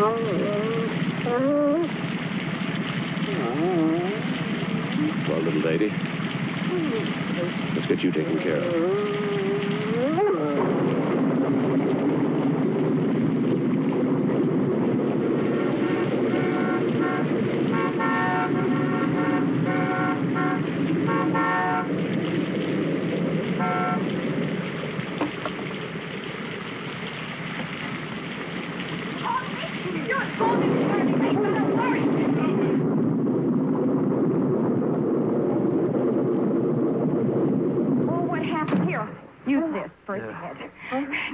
Well, little lady, let's get you taken care of.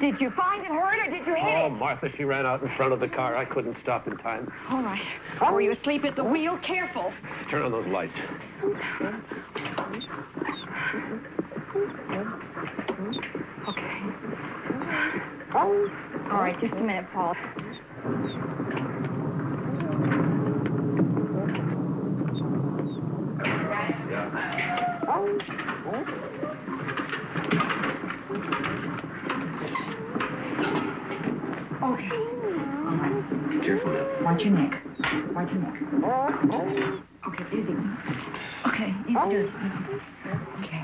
Did you find it hurt or did you hit it? Oh, Martha, she ran out in front of the car. I couldn't stop in time. All right. Were you asleep at the wheel? Careful. Turn on those lights. Okay. All right, just a minute, Paul. Okay. All right. Careful now. Watch your neck. Watch your neck. Okay, easy. Okay, easy to it. Okay.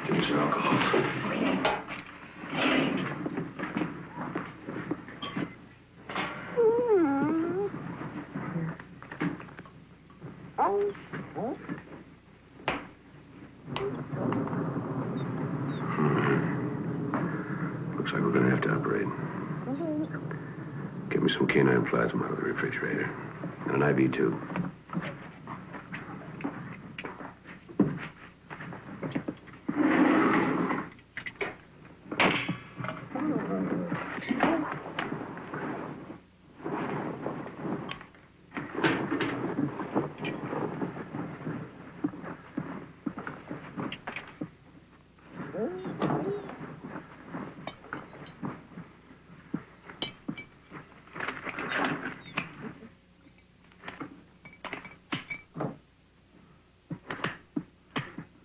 Give me some alcohol. Okay. Looks like we're going to have to operate. Get me some canine plasma out of the refrigerator. And an IV tube.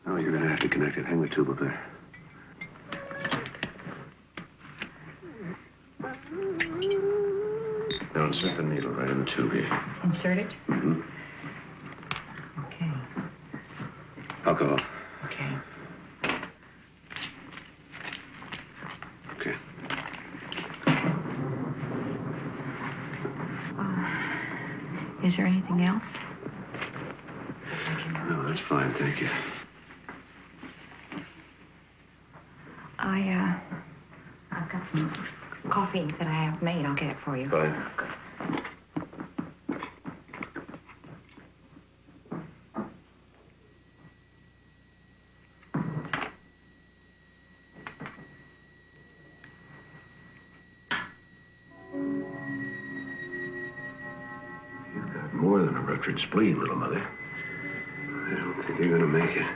Oh, you're going to have to connect it. Hang the tube up there. Now insert the needle right in the tube here. Insert it? Mm-hmm. Okay. Alcohol. Okay. Okay. Is there anything else? No, that's fine, thank you. I've got some coffee that I have made. I'll get it for you. Fine. You've got more than a ruptured spleen, little mother. I don't think you're gonna make it.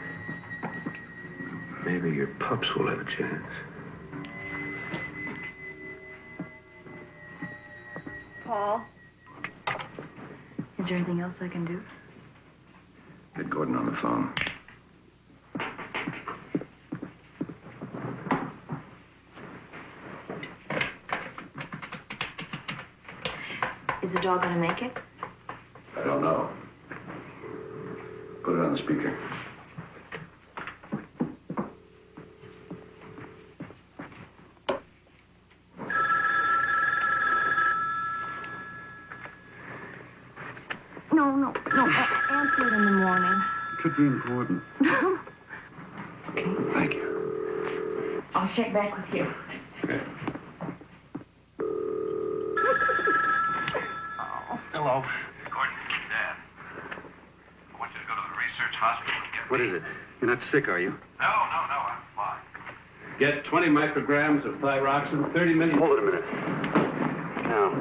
Maybe your pups will have a chance. Paul? Is there anything else I can do? Get Gordon on the phone. Is the dog gonna make it? I don't know. Put it on the speaker. No. Answer it in the morning. Could be important. Okay. Thank you. I'll check back with you. Okay. Hello. Gordon, Dad. I want you to go to the research hospital and get... What is it? You're not sick, are you? No, I'm fine. Get 20 micrograms of thyroxine, 30 million... Hold it a minute. Now,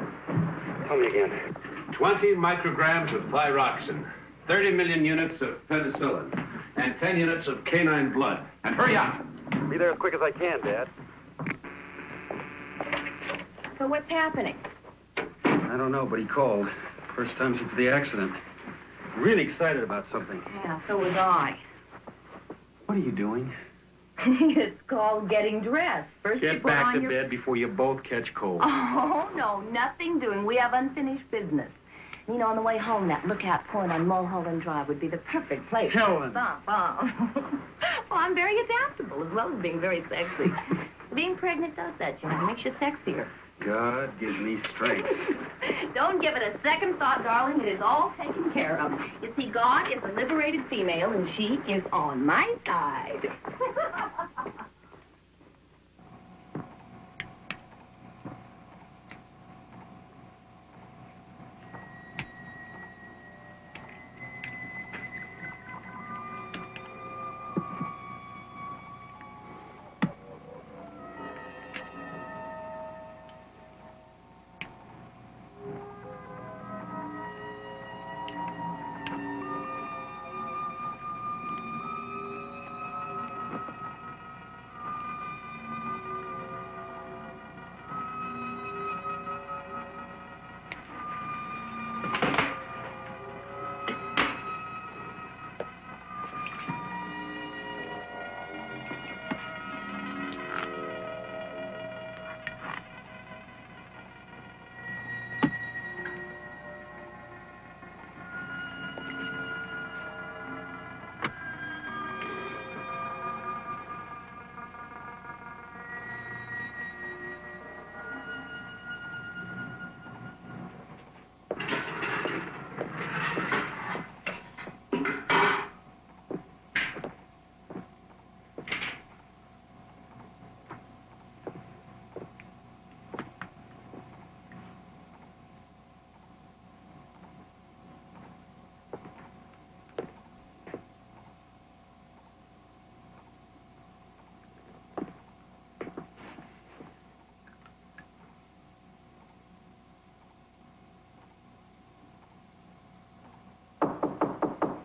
tell me again. 20 micrograms of thyroxine, 30 million units of penicillin, and 10 units of canine blood. And hurry up! Be there as quick as I can, Dad. So what's happening? I don't know, but he called. First time since the accident. Really excited about something. Yeah, so was I. What are you doing? It's called getting dressed. First you Get put back on to your... bed before you both catch cold. Oh, no, nothing doing. We have unfinished business. You know, on the way home, that lookout point on Mulholland Drive would be the perfect place. Helen! Well, I'm very adaptable, as well as being very sexy. Being pregnant does that, you know. It makes you sexier. God gives me strength. Don't give it a second thought, darling. It is all taken care of. You see, God is a liberated female, and she is on my side.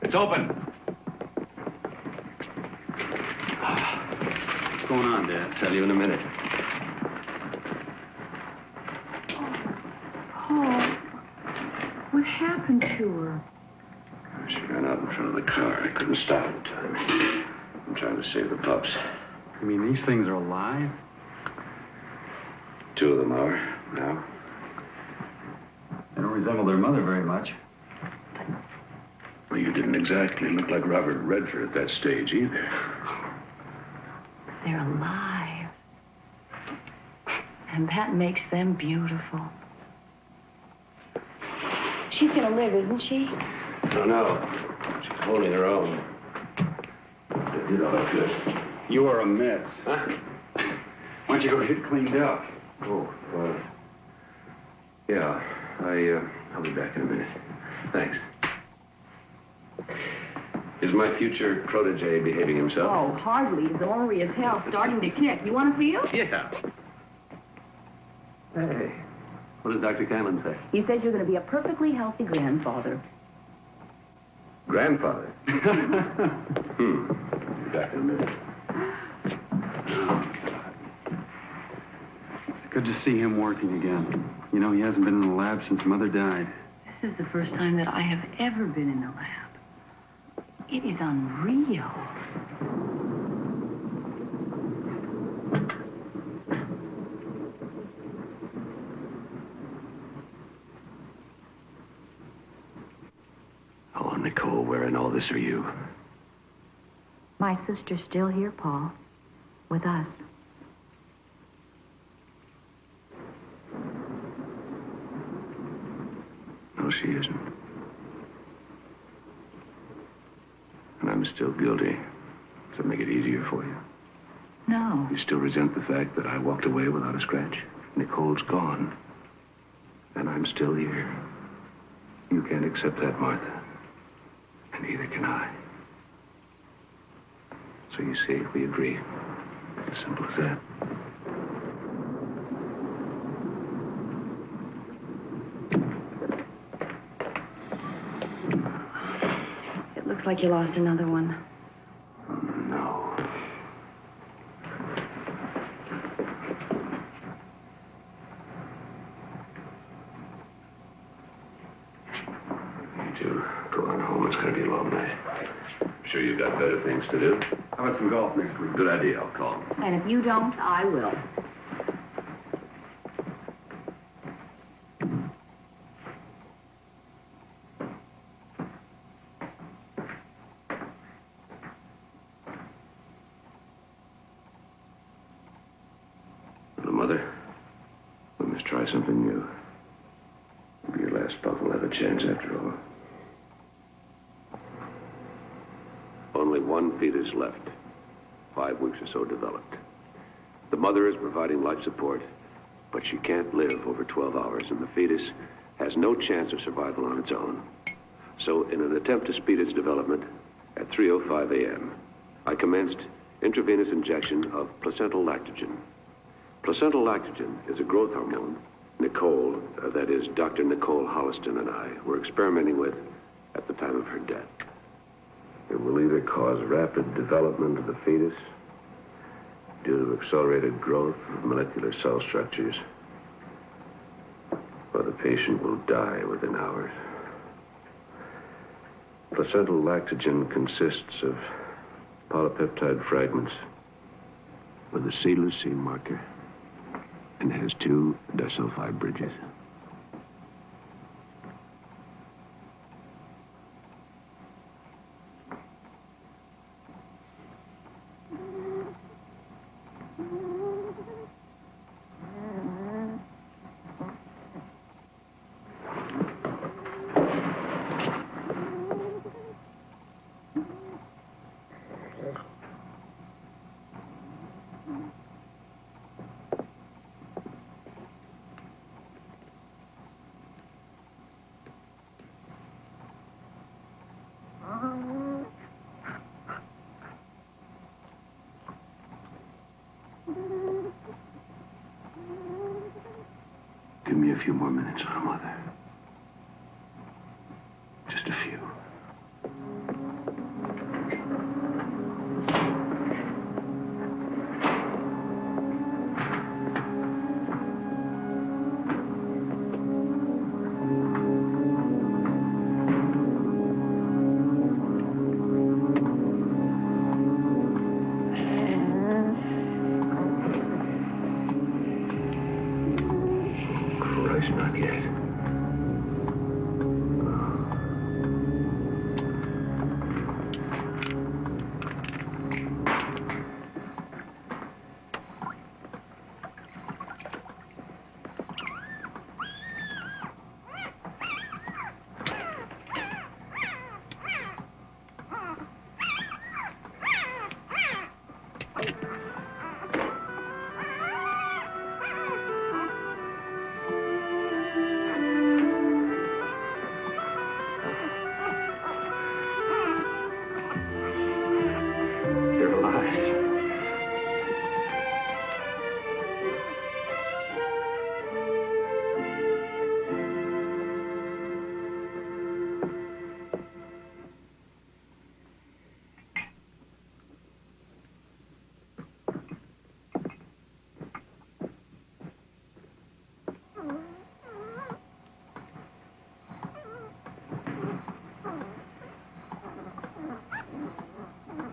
It's open. What's going on, Dad? Tell you in a minute. Paul, what happened to her? She ran out in front of the car. I couldn't stop in time. I'm trying to save the pups. You mean these things are alive? 2 of them are now. They don't resemble their mother very much. Well, you didn't exactly look like Robert Redford at that stage either. They're alive. And that makes them beautiful. She's gonna live, isn't she? No, no. She's holding her own. I did all I could. You are a mess. Huh? Why don't you go get cleaned up? Oh, yeah. I'll be back in a minute. Thanks. Is my future protege behaving himself? Oh, hardly. He's ornery as hell, starting to kick. You want to feel? Yeah. Hey, what does Dr. Canlon say? He says you're going to be a perfectly healthy grandfather. Grandfather? Be back in a minute. Good to see him working again. You know, he hasn't been in the lab since Mother died. This is the first time that I have ever been in the lab. It is unreal. Oh, Nicole, where in all this are you? My sister's still here, Paul. With us. No, she isn't. And I'm still guilty. Does that make it easier for you? No. You still resent the fact that I walked away without a scratch? Nicole's gone. And I'm still here. You can't accept that, Martha. And neither can I. So you see, we agree. As simple as that. It looks like you lost another one. No. Sure you've got better things to do? How about some golf next week? Good idea. I'll call him. And if you don't, I will. Little mother, we must try something new. Maybe your last pup will have a chance after all. Only one fetus left. 5 weeks or so developed. The mother is providing life support, but she can't live over 12 hours, and the fetus has no chance of survival on its own. So, in an attempt to speed its development, at 3:05 a.m., I commenced intravenous injection of placental lactogen. Placental lactogen is a growth hormone Nicole, that is, Dr. Nicole Holliston and I, were experimenting with at the time of her death. It will either cause rapid development of the fetus due to accelerated growth of molecular cell structures, or the patient will die within hours. Placental lactogen consists of polypeptide fragments with a seedless seam marker and has 2 disulfide bridges. Give me a few more minutes, little mother. Just a few. Not yet.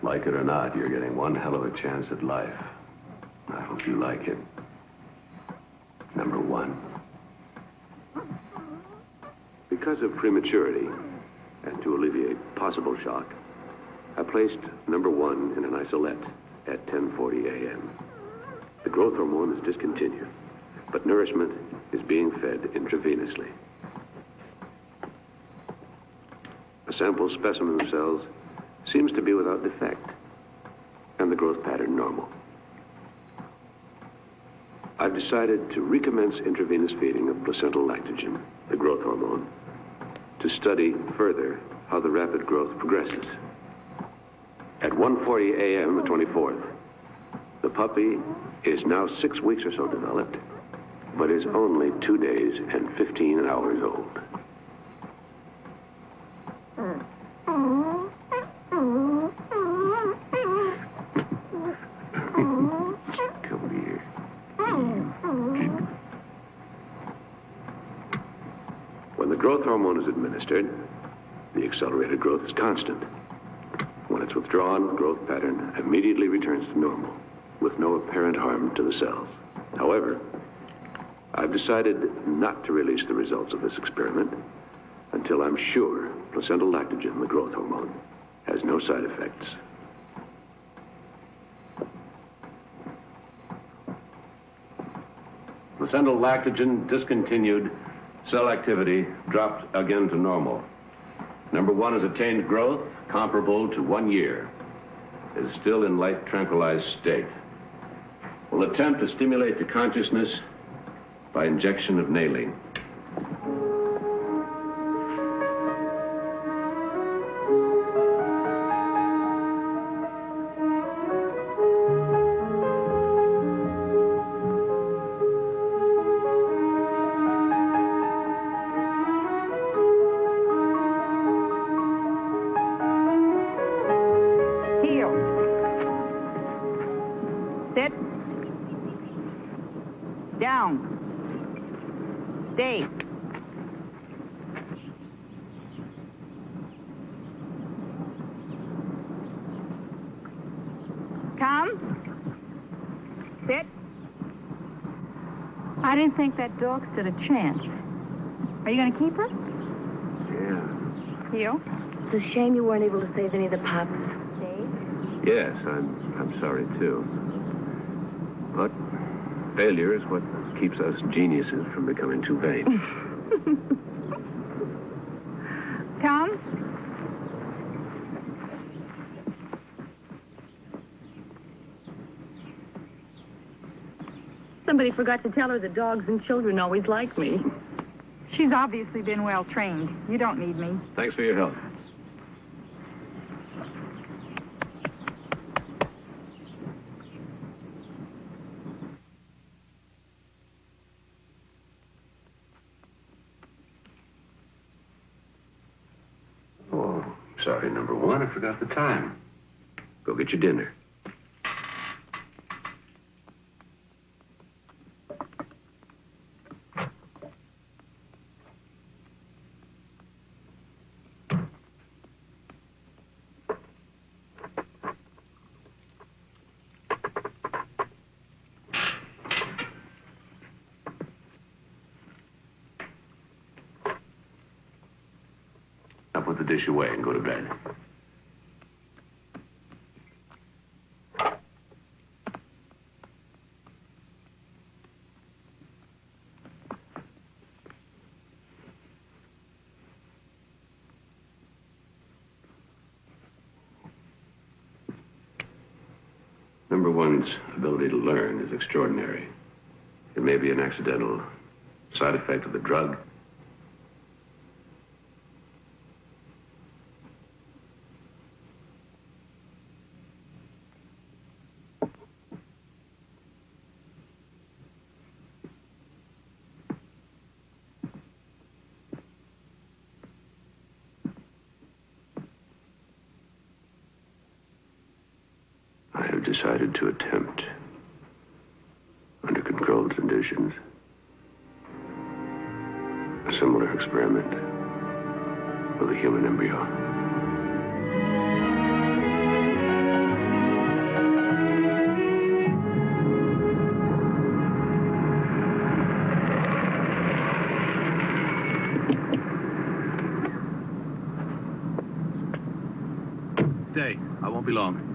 Like it or not, you're getting one hell of a chance at life. I hope you like it. Number 1. Because of prematurity, and to alleviate possible shock, I placed number 1 in an isolette at 10:40 a.m. The growth hormone is discontinued, but nourishment is being fed intravenously. A sample specimen of cells seems to be without defect, and the growth pattern normal. I've decided to recommence intravenous feeding of placental lactogen, the growth hormone, to study further how the rapid growth progresses. At 1:40 a.m. the 24th, the puppy is now 6 weeks or so developed, but is only 2 days and 15 hours old. Come here. When the growth hormone is administered, the accelerated growth is constant. When it Once withdrawn, growth pattern immediately returns to normal, with no apparent harm to the cells. However, I've decided not to release the results of this experiment until I'm sure placental lactogen, the growth hormone, has no side effects. Placental lactogen discontinued. Cell activity dropped again to normal. Number 1 has attained growth comparable to 1 year. It is still in light tranquilized state. We'll attempt to stimulate the consciousness by injection of nailing. Sit. Down. Stay. Come. Sit. I didn't think that dog stood a chance. Are you going to keep her? Yeah. Heel. It's a shame you weren't able to save any of the pups. Stay. Yes, I'm sorry, too. But failure is what keeps us geniuses from becoming too vain. Come. Somebody forgot to tell her that dogs and children always like me. She's obviously been well trained. You don't need me. Thanks for your help. Oh, sorry, number 1, I forgot the time. Go get your dinner. Now put the dish away and go to bed. Number 1's ability to learn is extraordinary. It may be an accidental side effect of the drug. I have decided to attempt, under controlled conditions, a similar experiment with a human embryo. Stay. I won't be long.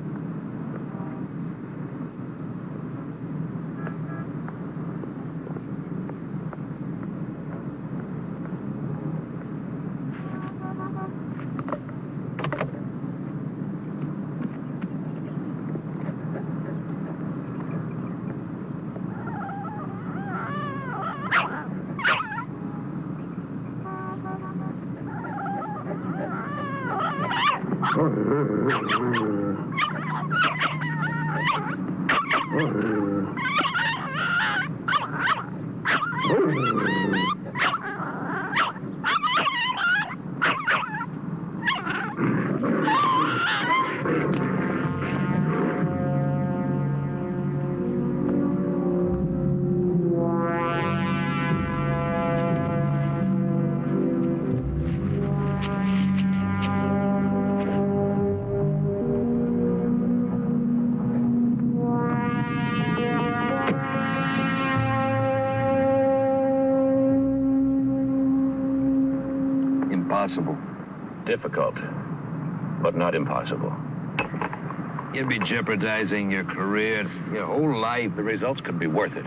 possible? Difficult, but not impossible. You'd be jeopardizing your career, your whole life. The results could be worth it.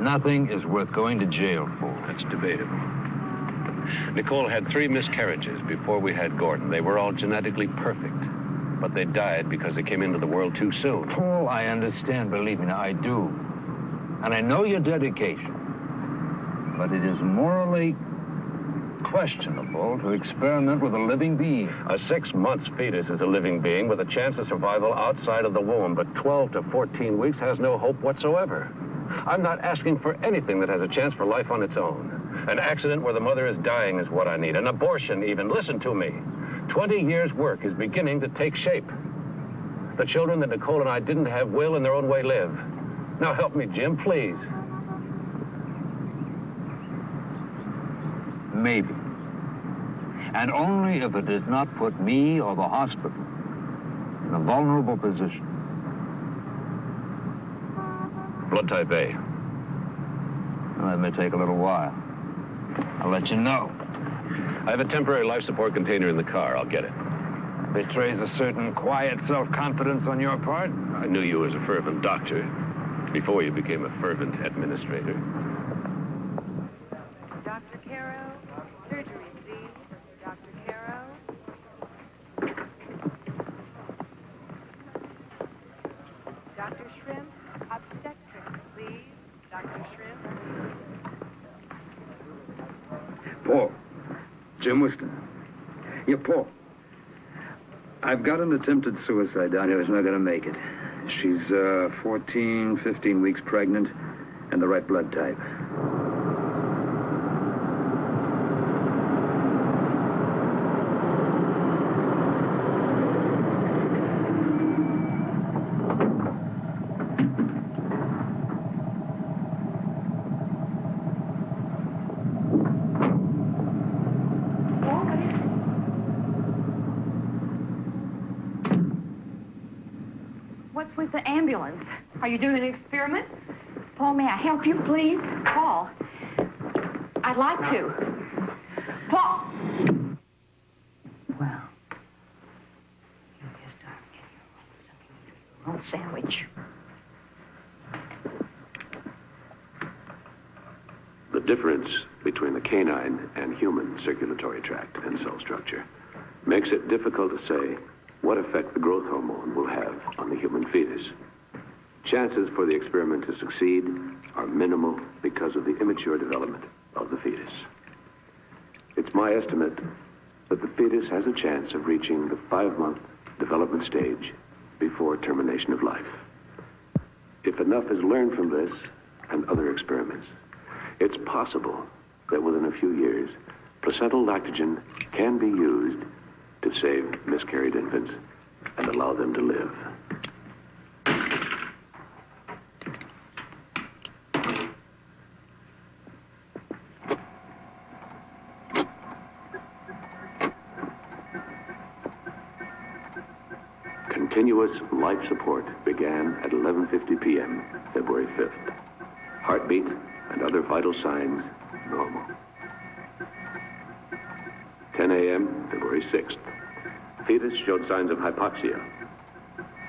Nothing is worth going to jail for. That's debatable. Nicole had 3 miscarriages before we had Gordon. They were all genetically perfect, but they died because they came into the world too soon. Paul, I understand, believe me, now I do. And I know your dedication. But it is morally questionable to experiment with a living being. A 6-month fetus is a living being with a chance of survival outside of the womb, but 12 to 14 weeks has no hope whatsoever. I'm not asking for anything that has a chance for life on its own. An accident where the mother is dying is what I need. An abortion, even. Listen to me. 20 years' work is beginning to take shape. The children that Nicole and I didn't have will, in their own way, live. Now help me, Jim, please. Maybe. And only if it does not put me or the hospital in a vulnerable position. Blood type A. Well, that may take a little while. I'll let you know. I have a temporary life support container in the car. I'll get it. Betrays a certain quiet self-confidence on your part. I knew you as a fervent doctor before you became a fervent administrator. Dr. Caro, surgery, please. Dr. Caro. Dr. Shrimp, obstetrics, please. Dr. Shrimp. Paul. Jim Whiston. Yeah, Paul. I've got an attempted suicide down here who's not going to make it. She's 14, 15 weeks pregnant and the right blood type. What's with the ambulance? Are you doing an experiment? Paul, may I help you, please? Paul, I'd like to. Paul! Well, you just start getting your own sandwich. The difference between the canine and human circulatory tract and cell structure makes it difficult to say what effect the growth hormone will have on the human fetus. Chances for the experiment to succeed are minimal because of the immature development of the fetus. It's my estimate that the fetus has a chance of reaching the 5-month development stage before termination of life. If enough is learned from this and other experiments, it's possible that within a few years, placental lactogen can be used to save miscarried infants and allow them to live. Continuous life support began at 11:50 p.m., February 5th. Heartbeat and other vital signs normal. 10 a.m., February 6th. Fetus showed signs of hypoxia.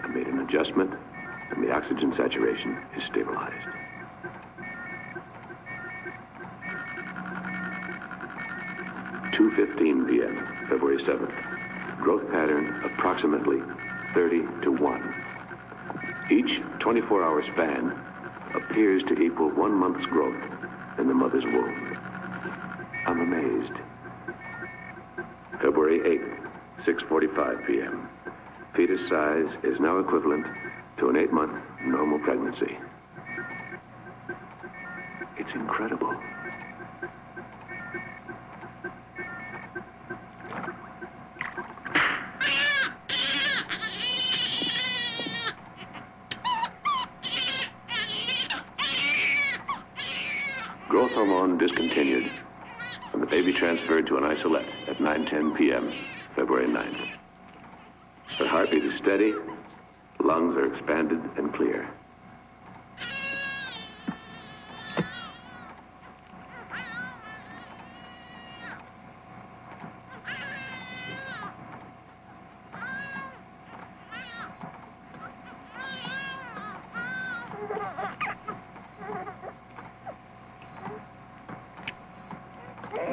I made an adjustment, and the oxygen saturation is stabilized. (2:15 p.m., February 7th. Growth pattern approximately 30 to 1. Each 24-hour span appears to equal 1 month's growth in the mother's womb. I'm amazed. February 8th, 6:45 p.m. Fetus size is now equivalent to an 8-month normal pregnancy. It's incredible. Growth hormone discontinued, and the baby transferred to an isolette at 9:10 p.m., February 9th. The heartbeat is steady, lungs are expanded and clear.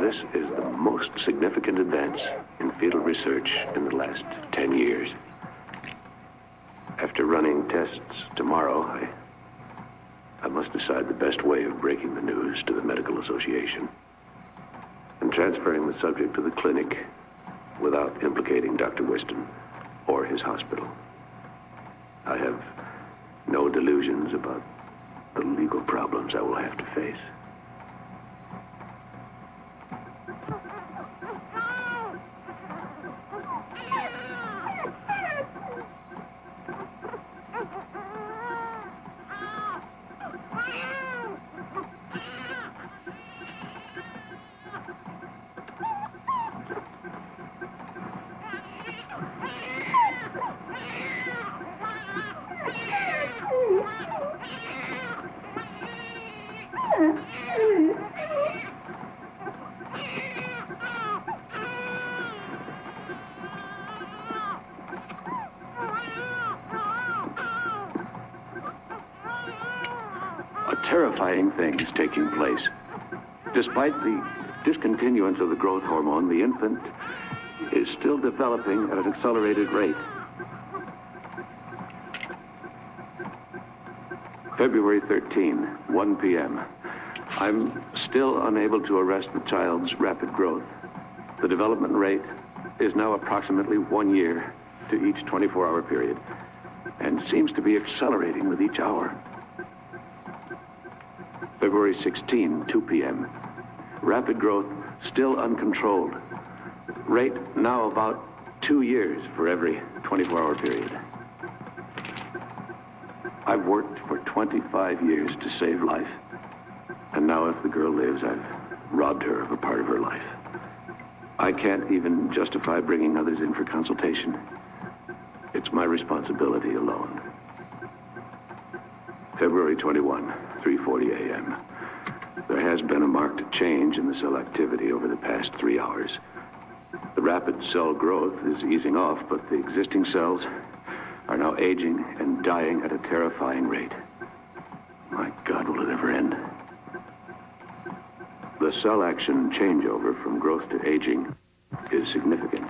This is the most significant advance in fetal research in the last 10 years. After running tests tomorrow, I must decide the best way of breaking the news to the Medical Association and transferring the subject to the clinic without implicating Dr. Weston or his hospital. I have no delusions about the legal problems I will have to face. Terrifying things taking place. Despite the discontinuance of the growth hormone, the infant is still developing at an accelerated rate. February 13, 1 p.m. I'm still unable to arrest the child's rapid growth. The development rate is now approximately 1 year to each 24-hour period and seems to be accelerating with each hour. February 16, 2 p.m. Rapid growth still uncontrolled. Rate now about 2 years for every 24-hour period. I've worked for 25 years to save life. And now if the girl lives, I've robbed her of a part of her life. I can't even justify bringing others in for consultation. It's my responsibility alone. February 21, 3:40 a.m. There has been a marked change in the cell activity over the past 3 hours. The rapid cell growth is easing off, but the existing cells are now aging and dying at a terrifying rate. My God, will it ever end? The cell action changeover from growth to aging is significant.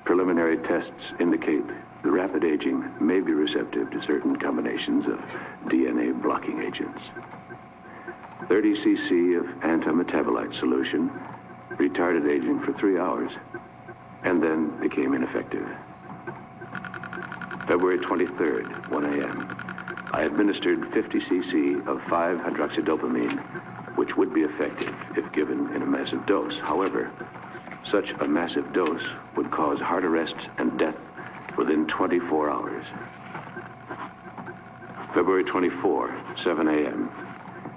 Preliminary tests indicate the rapid aging may be receptive to certain combinations of DNA blocking agents. 30 cc of antimetabolite solution retarded aging for 3 hours and then became ineffective. February 23rd, 1 a.m. I administered 50 cc of 5-hydroxydopamine, which would be effective if given in a massive dose. However, such a massive dose would cause heart arrest and death within 24 hours. February 24, 7 a.m.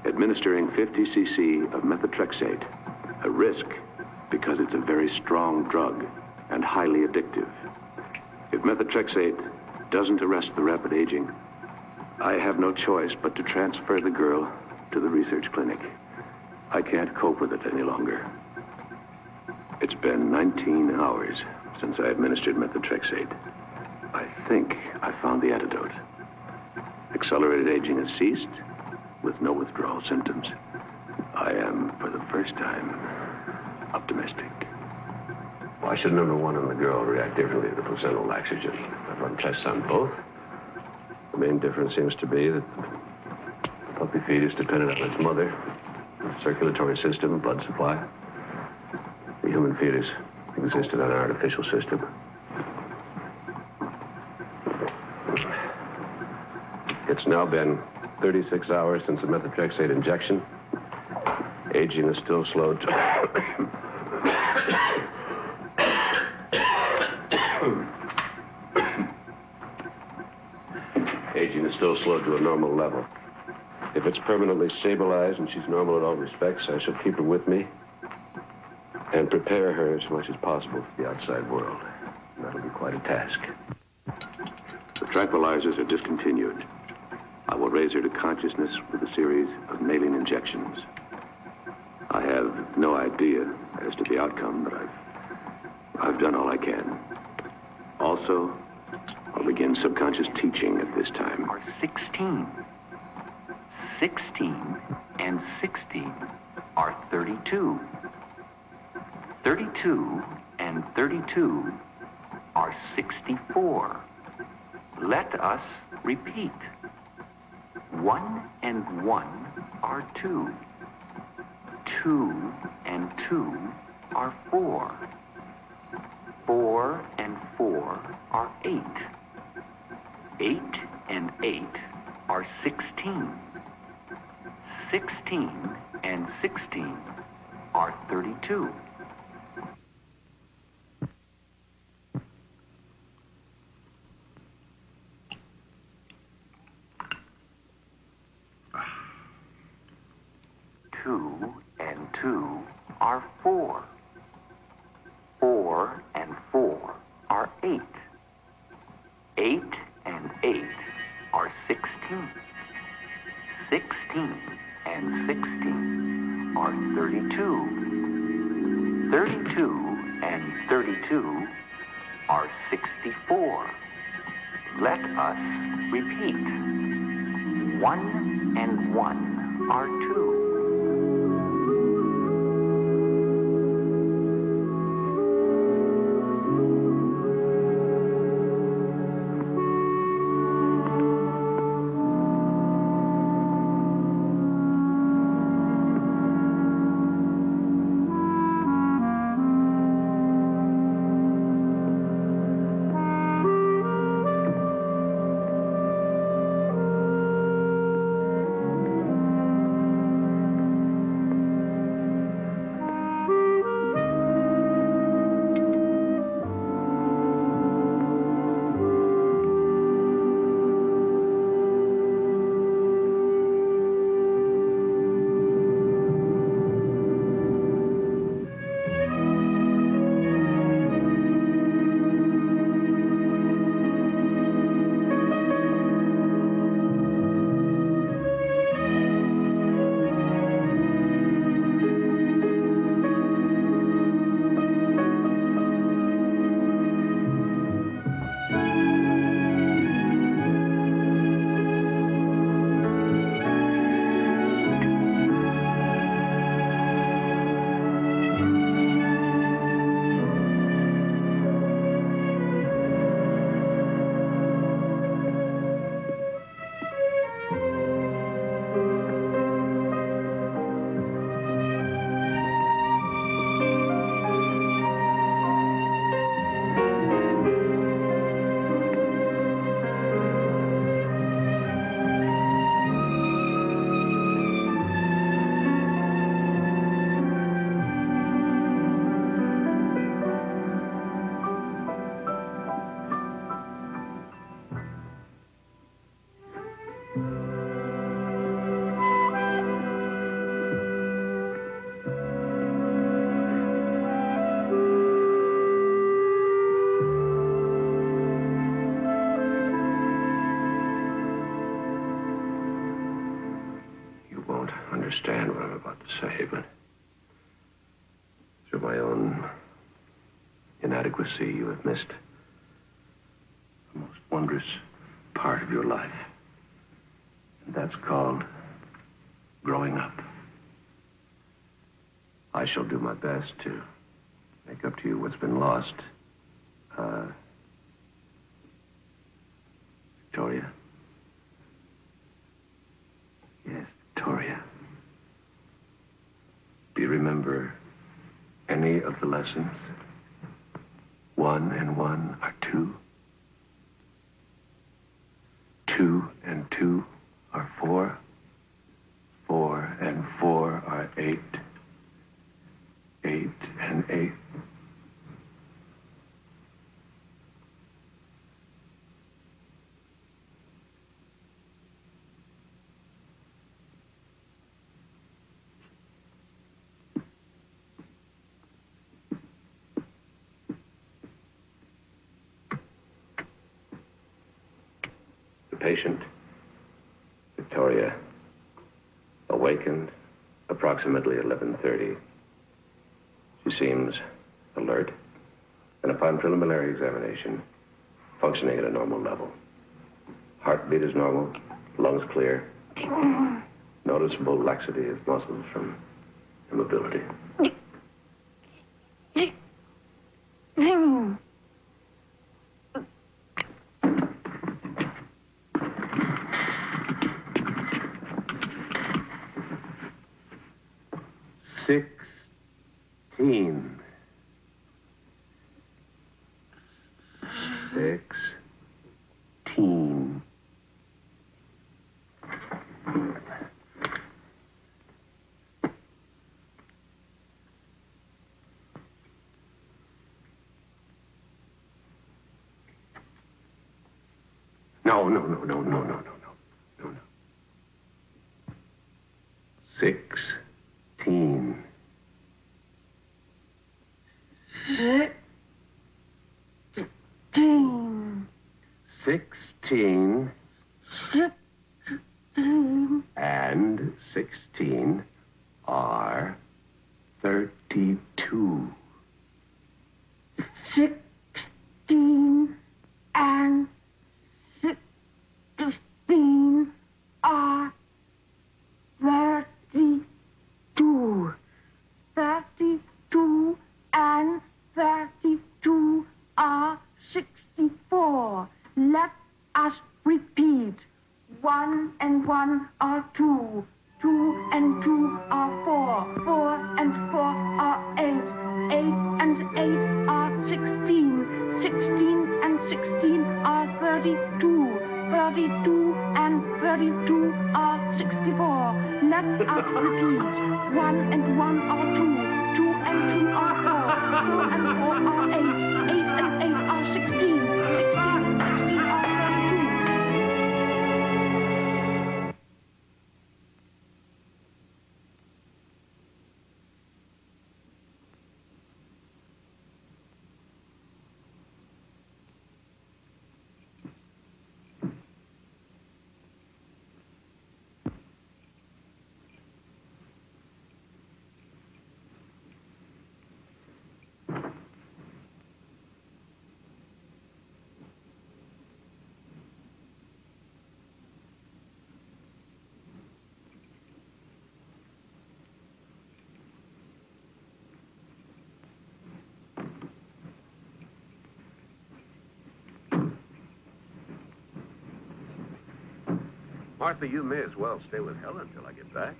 Administering 50 cc of methotrexate, a risk because it's a very strong drug and highly addictive. If methotrexate doesn't arrest the rapid aging, I have no choice but to transfer the girl to the research clinic. I can't cope with it any longer. It's been 19 hours since I administered methotrexate. I think I found the antidote. Accelerated aging has ceased with no withdrawal symptoms. I am, for the first time, optimistic. Why should number one and the girl react differently to the placental laxogen? I've run tests on both. The main difference seems to be that the puppy fetus depended on its mother, its circulatory system, blood supply. The human fetus existed on an artificial system. It's now been 36 hours since the methotrexate injection. Aging is still slowed to... Aging is still slowed to a normal level. If it's permanently stabilized and she's normal in all respects, I shall keep her with me and prepare her as much as possible for the outside world. That'll be quite a task. The tranquilizers are discontinued. I will raise her to consciousness with a series of maline injections. I have no idea as to the outcome, but I've done all I can. Also, I'll begin subconscious teaching at this time. Are 16. 16 and 16 are 32. 32 and 32 are 64. Let us repeat. 1 and 1 are 2. 2 and 2 are 4. 4 and 4 are 8. 8 and 8 are 16. 16 and 16 are 32. Two and 2 are 4. 4 and 4 are 8. 8 and 8 are 16. 16 and 16 are 32. 32 and 32 are 64. Let us repeat. 1 and 1 are 2. Understand what I'm about to say, but through my own inadequacy, you have missed the most wondrous part of your life. And that's called growing up. I shall do my best to make up to you what's been lost. Victoria? Yes, Victoria. Do you remember any of the lessons? 1 and 1 are 2. 2 and 2 are 4. 4 and 4 are 8. 8 and 8. The patient, Victoria, awakened approximately 11:30. She seems alert, and upon preliminary examination, functioning at a normal level. Heartbeat is normal, lungs clear, noticeable laxity of muscles from immobility. 16. 16. No. 16. 16 and 16 are 32. 16 and 16 are 32. 32 and 32 are 64. Let us repeat. 1 and 1 are 2. 2 and 2 are 4. 4 and 4 are 8. 8 and 8 are 16. 16 and 16 are 32. 32 and 32 are 64. Let us repeat. 1 and 1 are 2. 2 and 2 are 4. 4 and 4 are 8. 8 and 8 are 16. 16 and 16 are 32. Martha, you may as well stay with Helen until I get back.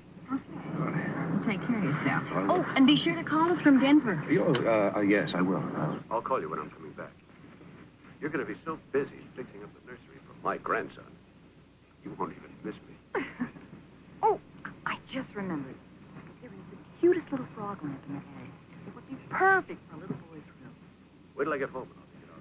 Take care of yourself. Oh, and be sure to call us from Denver. Yes, I will. I'll call you when I'm coming back. You're going to be so busy fixing up the nursery for my grandson. You won't even miss me. Oh, I just remembered. There is the cutest little frog lamp in the attic. It would be perfect for a little boy's room. Wait till I get home and I'll take it off.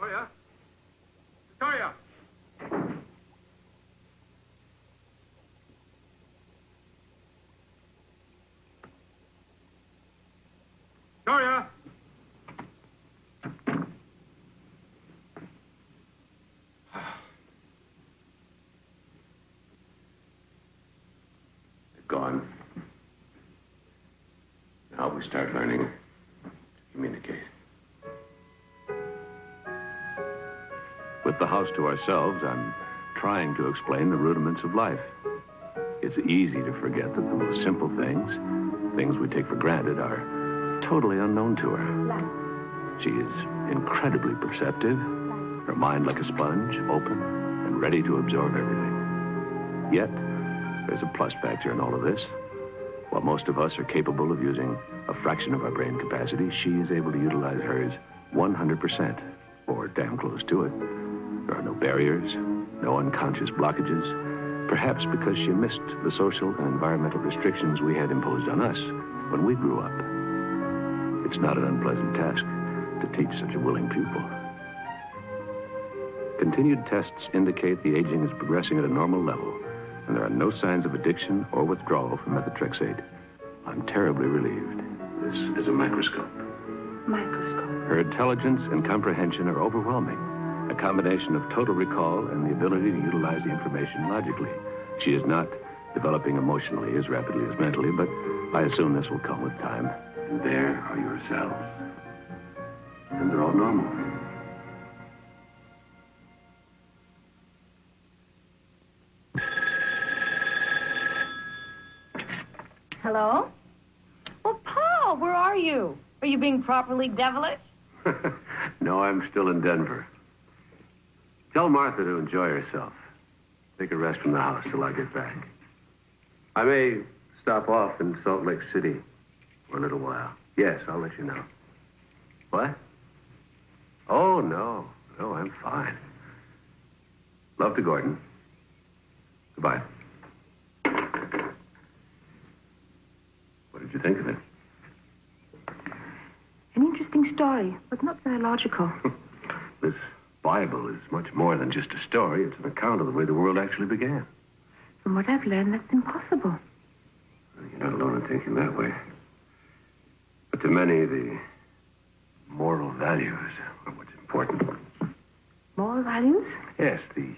Victoria? Victoria! Victoria! They're gone. Now we start learning to communicate. With the house to ourselves, I'm trying to explain the rudiments of life. It's easy to forget that the most simple things we take for granted, are totally unknown to her. She is incredibly perceptive, her mind like a sponge, open and ready to absorb everything. Yet, there's a plus factor in all of this. While most of us are capable of using a fraction of our brain capacity, she is able to utilize hers 100%, or damn close to it. There are no barriers, no unconscious blockages, perhaps because she missed the social and environmental restrictions we had imposed on us. when we grew up. It's not an unpleasant task to teach such a willing pupil. Continued tests indicate the aging is progressing at a normal level, and there are no signs of addiction or withdrawal from methotrexate. I'm terribly relieved. This is a microscope. Microscope. Her intelligence and comprehension are overwhelming. A combination of total recall and the ability to utilize the information logically. She is not developing emotionally as rapidly as mentally, but I assume this will come with time. And there are your cells. And they're all normal. Hello? Well, Paul, where are you? Are you being properly devilish? No, I'm still in Denver. Tell Martha to enjoy herself. Take a rest from the house till I get back. I may stop off in Salt Lake City for a little while. Yes, I'll let you know. What? Oh, no. No, I'm fine. Love to Gordon. Goodbye. What did you think of it? An interesting story, but not very logical. This Bible is much more than just a story. It's an account of the way the world actually began. From what I've learned, that's impossible. You're not alone in thinking that way. But to many, the moral values are what's important. Moral values? Yes, the...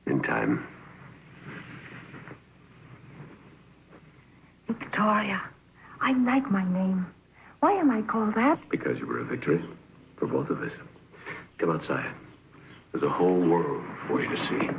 In time. Victoria. I like my name. Why am I called that? Because you were a victory for both of us. Come outside. There's a whole world for you to see.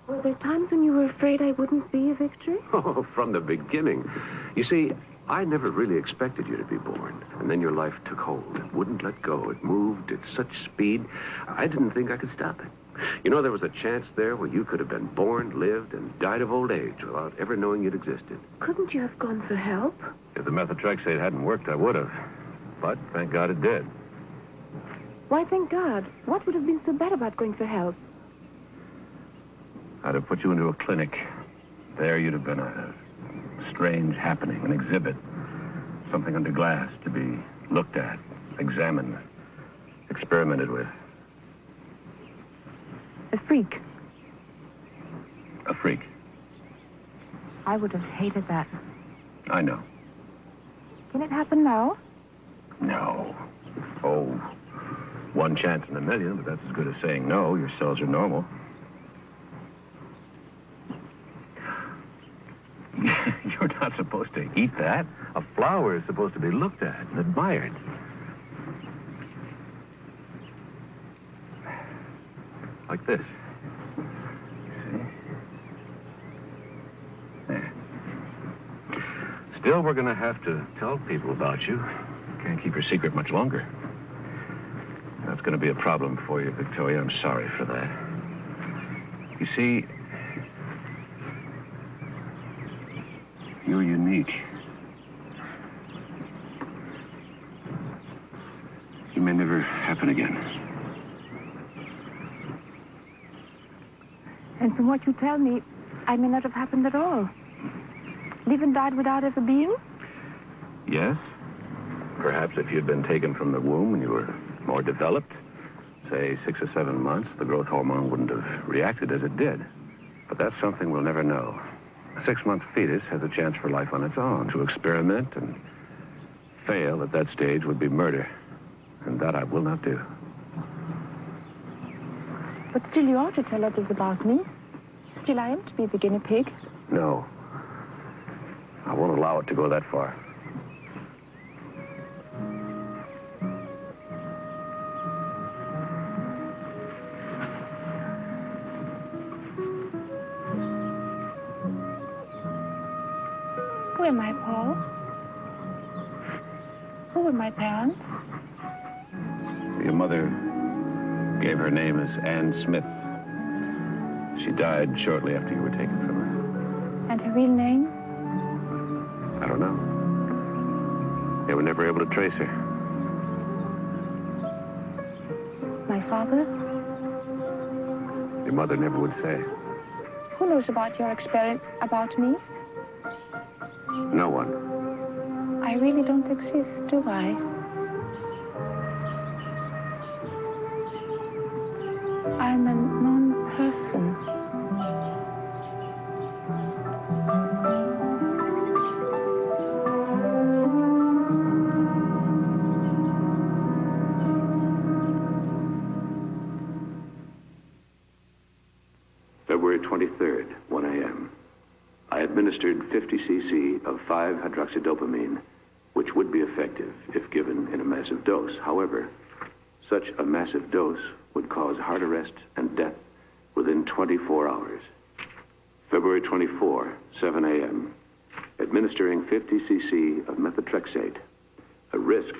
Were there times when you were afraid I wouldn't be a victory? Oh, from the beginning. You see, I never really expected you to be born. And then your life took hold. It wouldn't let go. It moved at such speed, I didn't think I could stop it. You know, there was a chance there where you could have been born, lived, and died of old age without ever knowing you'd existed. Couldn't you have gone for help? If the methotrexate hadn't worked, I would have. But thank God it did. Why, thank God. What would have been so bad about going for help? I'd have put you into a clinic. There you'd have been a strange happening, an exhibit. Something under glass to be looked at, examined, experimented with. A freak. A freak. I would have hated that. I know. Can it happen now? No. Oh, one chance in a million, but that's as good as saying no. Your cells are normal. You're not supposed to eat that. A flower is supposed to be looked at and admired. Like this. See? There. Still, we're going to have to tell people about you. Can't keep your secret much longer. That's going to be a problem for you, Victoria. I'm sorry for that. You see, you're unique. It may never happen again. And from what you tell me, I may not have happened at all. Live and died without ever being? Yes. Perhaps if you'd been taken from the womb when you were more developed, say 6 or 7 months, the growth hormone wouldn't have reacted as it did. But that's something we'll never know. A 6-month fetus has a chance for life on its own. To experiment and fail at that stage would be murder. And that I will not do. But still you ought to tell others about me. Still I am to be the guinea pig. No. I won't allow it to go that far. Who am I, Paul? Who were my parents? Your mother gave her name as Anne Smith. She died shortly after you were taken from her. And her real name? I don't know. were never able to trace her. My father? Your mother never would say. Who knows about your experiment, about me? No one. I really don't exist, do I? I'm a non-person. February 23rd, 1 a.m. I administered 50 cc of 5-hydroxydopamine, which would be effective if given in a massive dose. However, such a massive dose would cause heart arrest and death within 24 hours. February 24, 7 a.m., administering 50 cc of methotrexate, a risk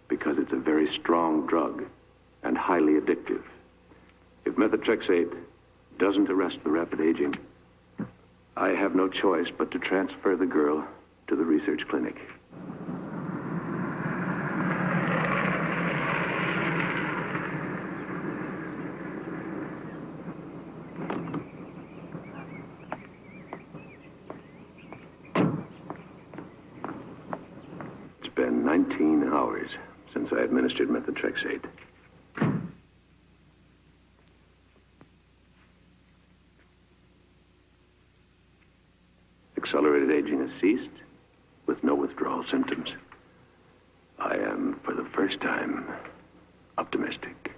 because it's a very strong drug and highly addictive. If methotrexate doesn't arrest the rapid aging, I have no choice but to transfer the girl to the research clinic. It's been 19 hours since I administered methotrexate. Accelerated aging has ceased with no withdrawal symptoms. I am, for the first time, optimistic.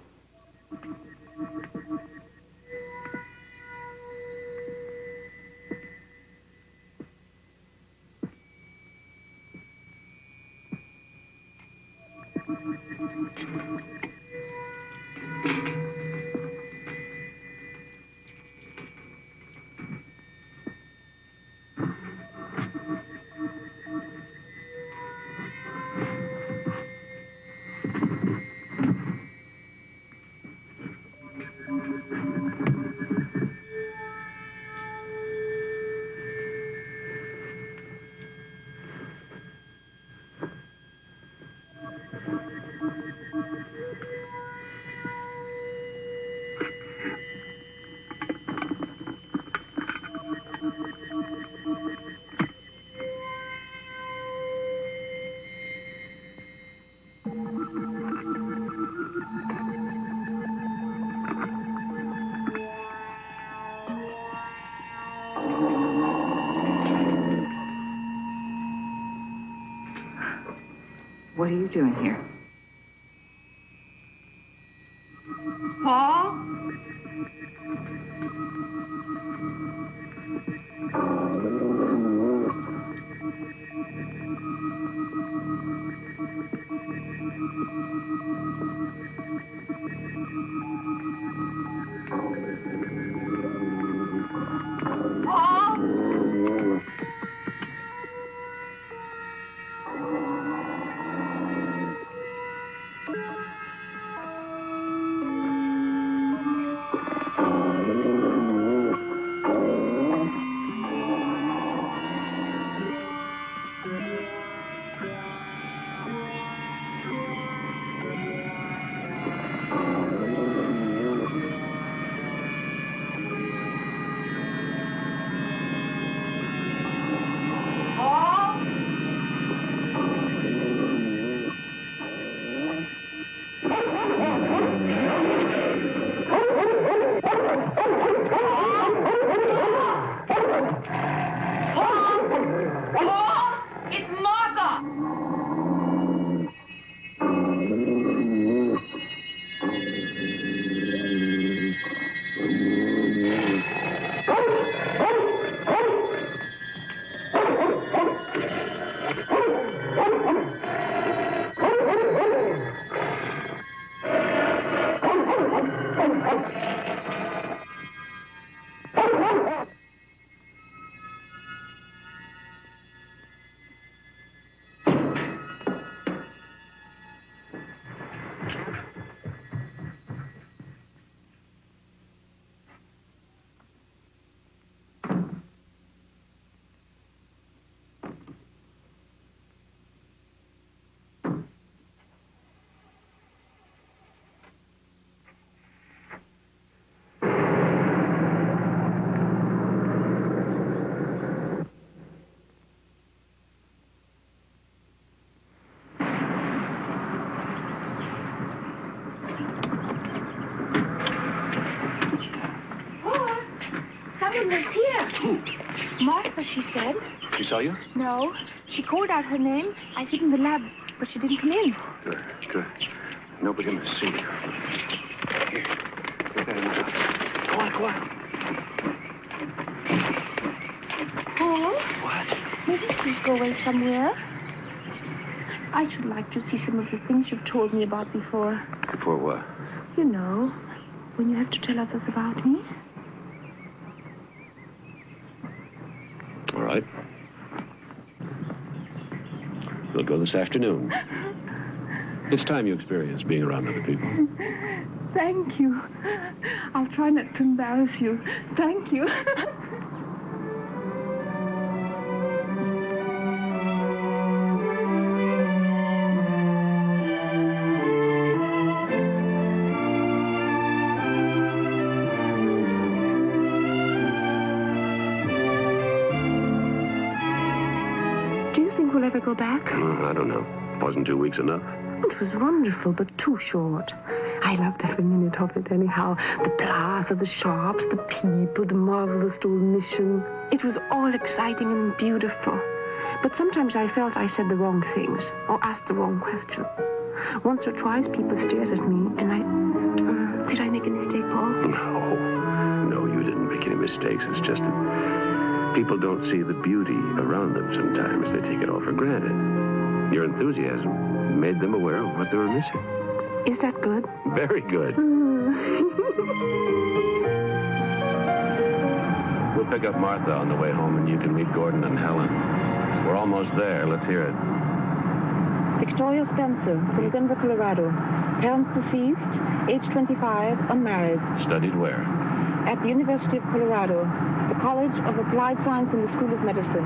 What are you doing here? Paul? woman was here. Who? Martha, she said. She saw you? No. She called out her name. I hid in the lab, but she didn't come in. Good, good. Nobody gonna see you. Here. Get that in the house. Go on, go on. Paul? What? Maybe please go away somewhere. I should like to see some of the things you've told me about before. Before what? You know, when you have to tell others about me. All right. We'll go this afternoon. It's time you experience being around other people. Thank you. I'll try not to embarrass you. Thank you. Do you think we'll ever go back? I don't know. Wasn't 2 weeks enough? It was wonderful, but too short. I loved every minute of it anyhow. The plaza, the shops, the people, the marvelous old mission. It was all exciting and beautiful. But sometimes I felt I said the wrong things or asked the wrong question. Once or twice people stared at me and I... did I make a mistake, Paul? No, you didn't make any mistakes. It's just that people don't see the beauty around them sometimes. They take it all for granted. Your enthusiasm made them aware of what they were missing. Is that good? Very good. We'll pick up Martha on the way home, and you can meet Gordon and Helen. We're almost there. Let's hear it. Victoria Spencer, from Denver, Colorado. Parents deceased, age 25, unmarried. Studied where? At the University of Colorado, the College of Applied Science and the School of Medicine.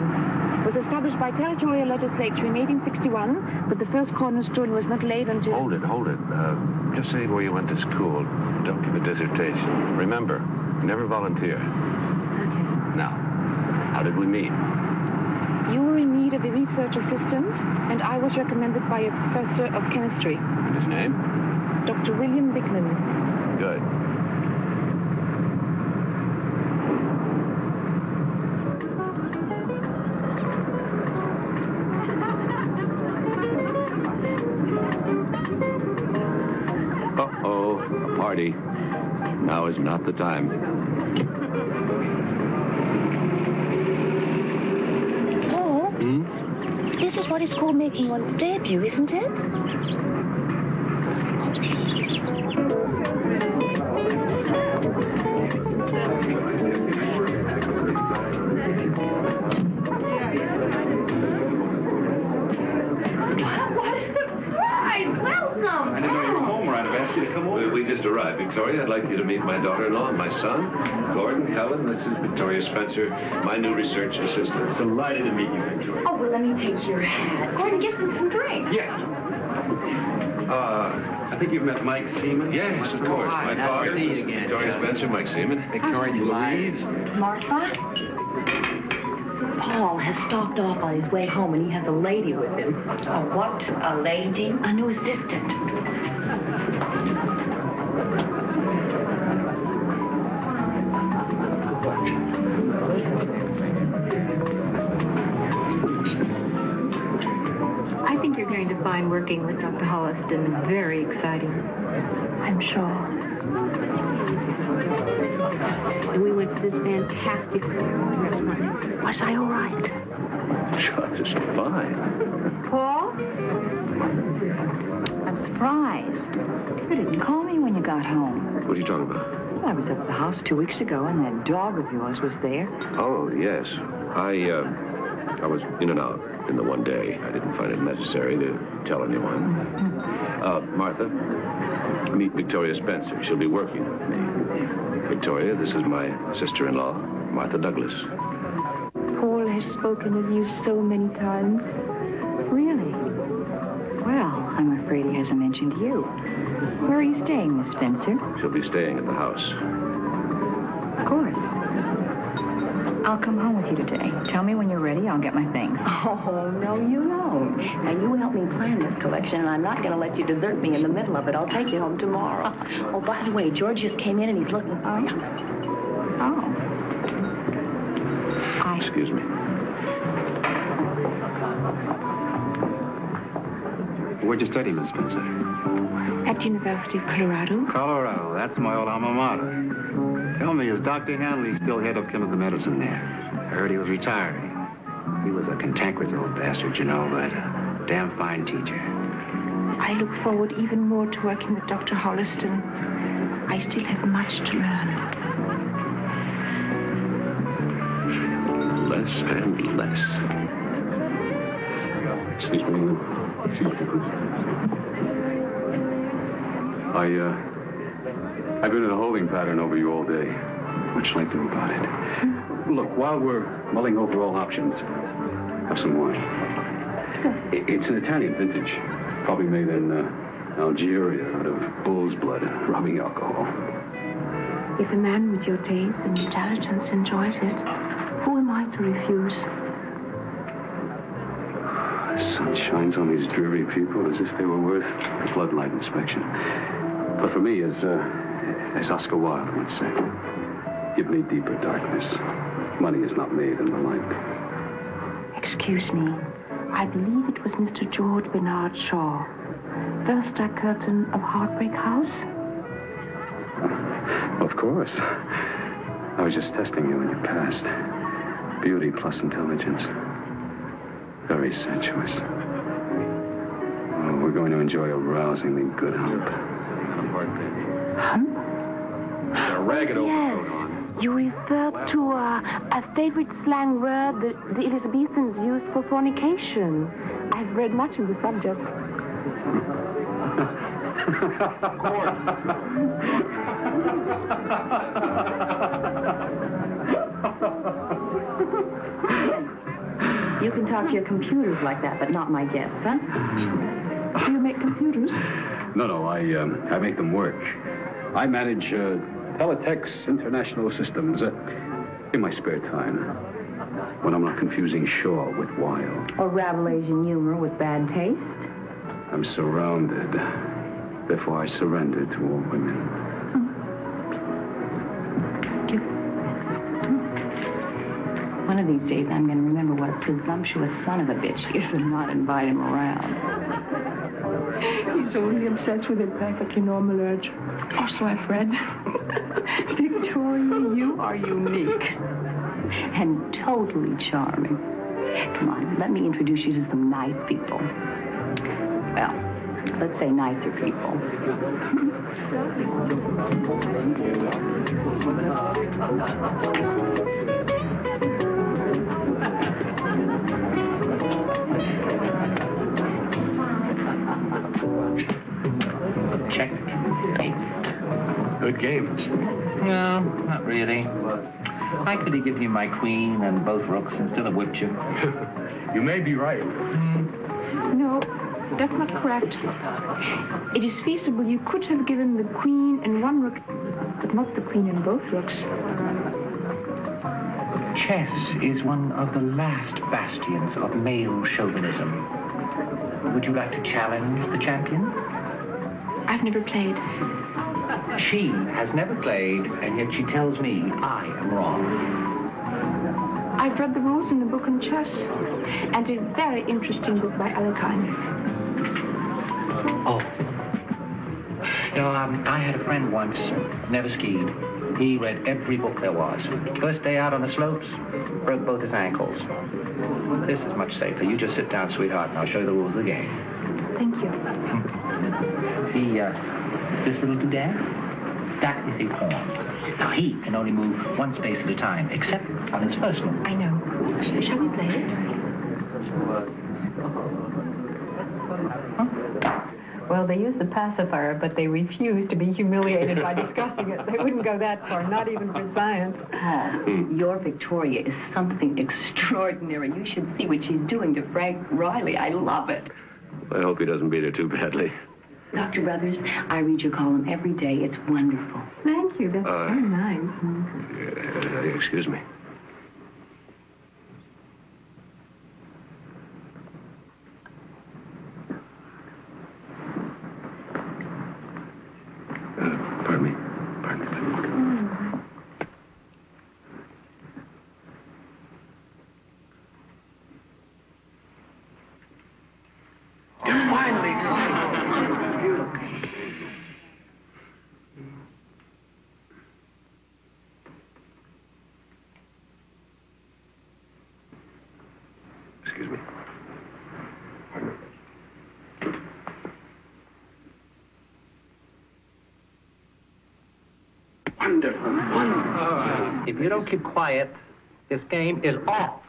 Was established by territorial legislature in 1861, but the first cornerstone was not laid until... Hold it. Just say where you went to school. Don't give a dissertation. Remember, never volunteer. Okay. Now, how did we meet? You were in need of a research assistant, and I was recommended by a professor of chemistry. And his name? Dr. William Bickman. Good. Uh-oh, a party. Now is not the time. Paul? This is what is called making one's debut, isn't it? What a surprise! Welcome! I didn't know you were home, or I'd have asked you to come over. We just arrived, Victoria. I'd like you to meet my daughter-in-law and my son, Gordon, Helen. This is Victoria Spencer, my new research assistant. Delighted to meet you, Victoria. Oh, well, let me take your hat. Gordon, get them some drinks. Yeah. I think you've met Mike Seaman. Yes, of course. hi. My Nice to father, see you this is again, Victoria Joe. Spencer, Mike Seaman. Victoria Louise. Martha? Paul has stopped off on his way home, and he has a lady with him. Oh, what? A lady? A new assistant. I think you're going to find working with Dr. Holliston very exciting. I'm sure. And we went to this fantastic restaurant. Was I all right? Just fine. Paul? I'm surprised. You didn't call me when you got home. What are you talking about? Well, I was up at the house 2 weeks ago, and that dog of yours was there. Oh, yes. I was in and out in the one day. I didn't find it necessary to tell anyone. Martha, meet Victoria Spencer. She'll be working with me. Victoria, this is my sister-in-law, Martha Douglas. Paul has spoken of you so many times. Really? Well, I'm afraid he hasn't mentioned you. Where are you staying, Miss Spencer? She'll be staying at the house. Of course. I'll come home with you today. Tell me when you're ready. I'll get my things. Oh, no, you don't. Now, you help me plan this collection, and I'm not going to let you desert me in the middle of it. I'll take you home tomorrow. Oh, by the way, George just came in, and he's looking for you. Oh. Bye. Excuse me. Where'd you study, Miss Spencer? At the University of Colorado. Colorado. That's my old alma mater. Tell me, is Dr. Hanley still head of chemical medicine there? I heard he was retiring. He was a cantankerous old bastard, you know, but a damn fine teacher. I look forward even more to working with Dr. Holliston. I still have much to learn. Less and less. Excuse me. Excuse me, please. I've been in a holding pattern over you all day. What shall I do about it? Look, while we're mulling over all options, have some wine. It's an Italian vintage. Probably made in Algeria out of bull's blood, rubbing alcohol. If a man with your taste and intelligence enjoys it, who am I to refuse? The sun shines on these dreary people as if they were worth a floodlight inspection. But for me, as Oscar Wilde once said, give me deeper darkness. Money is not made in the light. Excuse me. I believe it was Mr. George Bernard Shaw, first act curtain of Heartbreak House. Of course. I was just testing you in your past. Beauty plus intelligence. Very sensuous. Oh, we're going to enjoy a rousingly good hump. Hump? A ragged overcoat Yes. on. You refer to a favorite slang word that the Elizabethans used for fornication. I've read much of the subject. You can talk to your computers like that, but not my guests, huh? Do you make computers? No, I make them work. I manage Teletext International Systems in my spare time, when I'm not confusing Shaw with Wilde. Or Rabelaisian humor with bad taste? I'm surrounded. Therefore, I surrender to all women. One of these days, I'm going to remember what a presumptuous son of a bitch he is and not invite him around. He's only obsessed with a perfectly normal urge. Or so I've read. Victoria, you are unique. And totally charming. Come on, let me introduce you to some nice people. Well, let's say nicer people. Check. Good game. No, not really. I could have given you my queen and both rooks and still have whipped you. You may be right. No, that's not correct. It is feasible you could have given the queen and one rook, but not the queen and both rooks. Chess is one of the last bastions of male chauvinism. Would you like to challenge the champion? I've never played. She has never played, and yet she tells me I am wrong. I've read the rules in a book on chess, and a very interesting book by Alekhine. Oh. No, I had a friend once, never skied. He read every book there was. First day out on the slopes, broke both his ankles. This is much safer. You just sit down, sweetheart, and I'll show you the rules of the game. Thank you. This little doodad, that is a pawn. Now, he can only move one space at a time, except on his first move. I know. Shall we play it? Well, they use the pacifier, but they refuse to be humiliated by discussing it. They wouldn't go that far, not even for science. Oh, your Victoria is something extraordinary. You should see what she's doing to Frank Riley. I love it. I hope he doesn't beat her too badly. Dr. Brothers, I read your column every day. It's wonderful. Thank you. That's very nice. Excuse me. Pardon me. Excuse me. Wonderful. Wonderful. If you don't keep quiet, this game is off.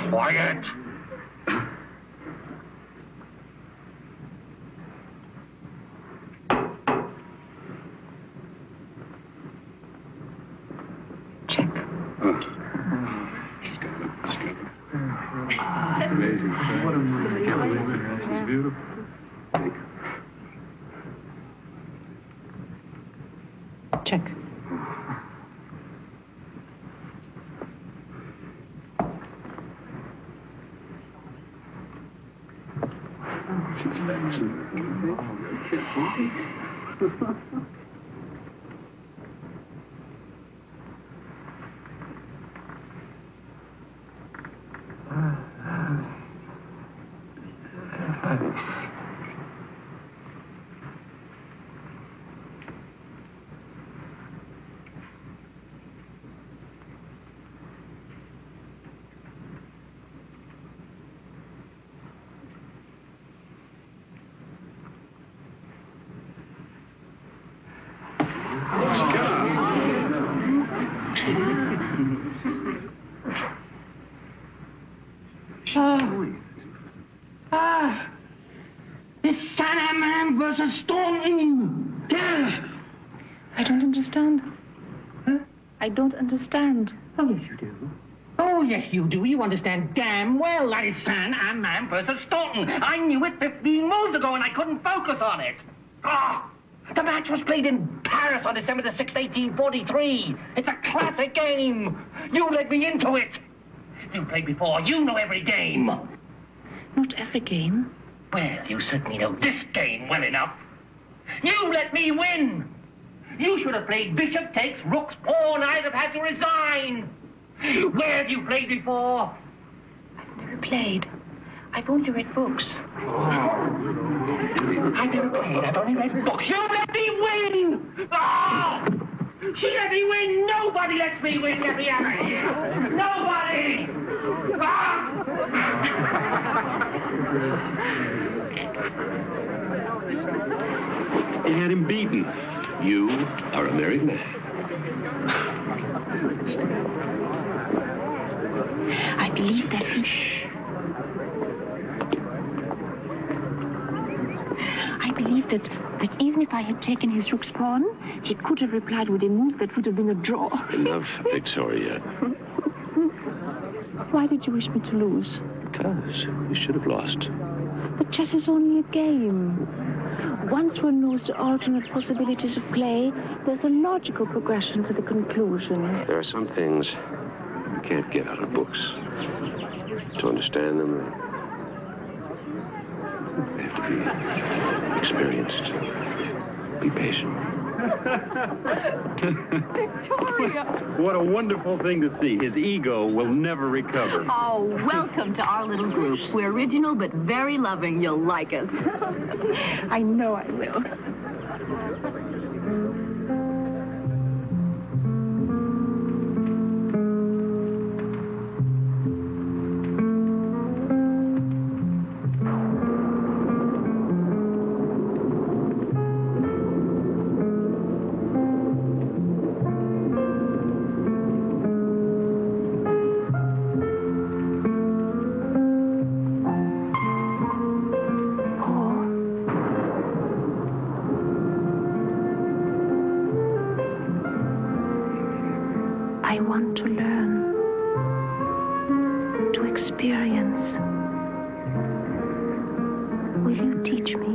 Quiet! Check. Amazing. What a movie. It's beautiful. Thank you. Check. It's Sandman versus Stone. Yes. I don't understand. Huh? I don't understand. Oh, yes, you do. Oh, yes, you do. You understand damn well that is Sandman versus Stone. I knew it 15 moves ago, and I couldn't focus on it. Ah! The match was played in Paris on December the 6th, 1843. It's a classic game. You led me into it. You played before. You know every game. Not every game. Well, you certainly know this game well enough. You let me win. You should have played bishop takes rook's pawn. I'd have had to resign. Where have you played before? I've never played. I've only read books. I've never played. I've only read books. You let me win! Oh! She let me win! Nobody lets me win! Get me out of here! Nobody! Ah! You had him beaten. You are a married man. I believe that I believe that even if I had taken his rook's pawn, he could have replied with a move that would have been a draw. Enough, Victoria. Why did you wish me to lose? Because you should have lost. But chess is only a game. Once one knows the alternate possibilities of play, there's a logical progression to the conclusion. There are some things you can't get out of books. To understand them, you have to be experienced. Be patient. Victoria! What a wonderful thing to see. His ego will never recover. Oh, welcome to our little group. We're original but very loving. You'll like us. I know I will. I want to learn, to experience. Will you teach me?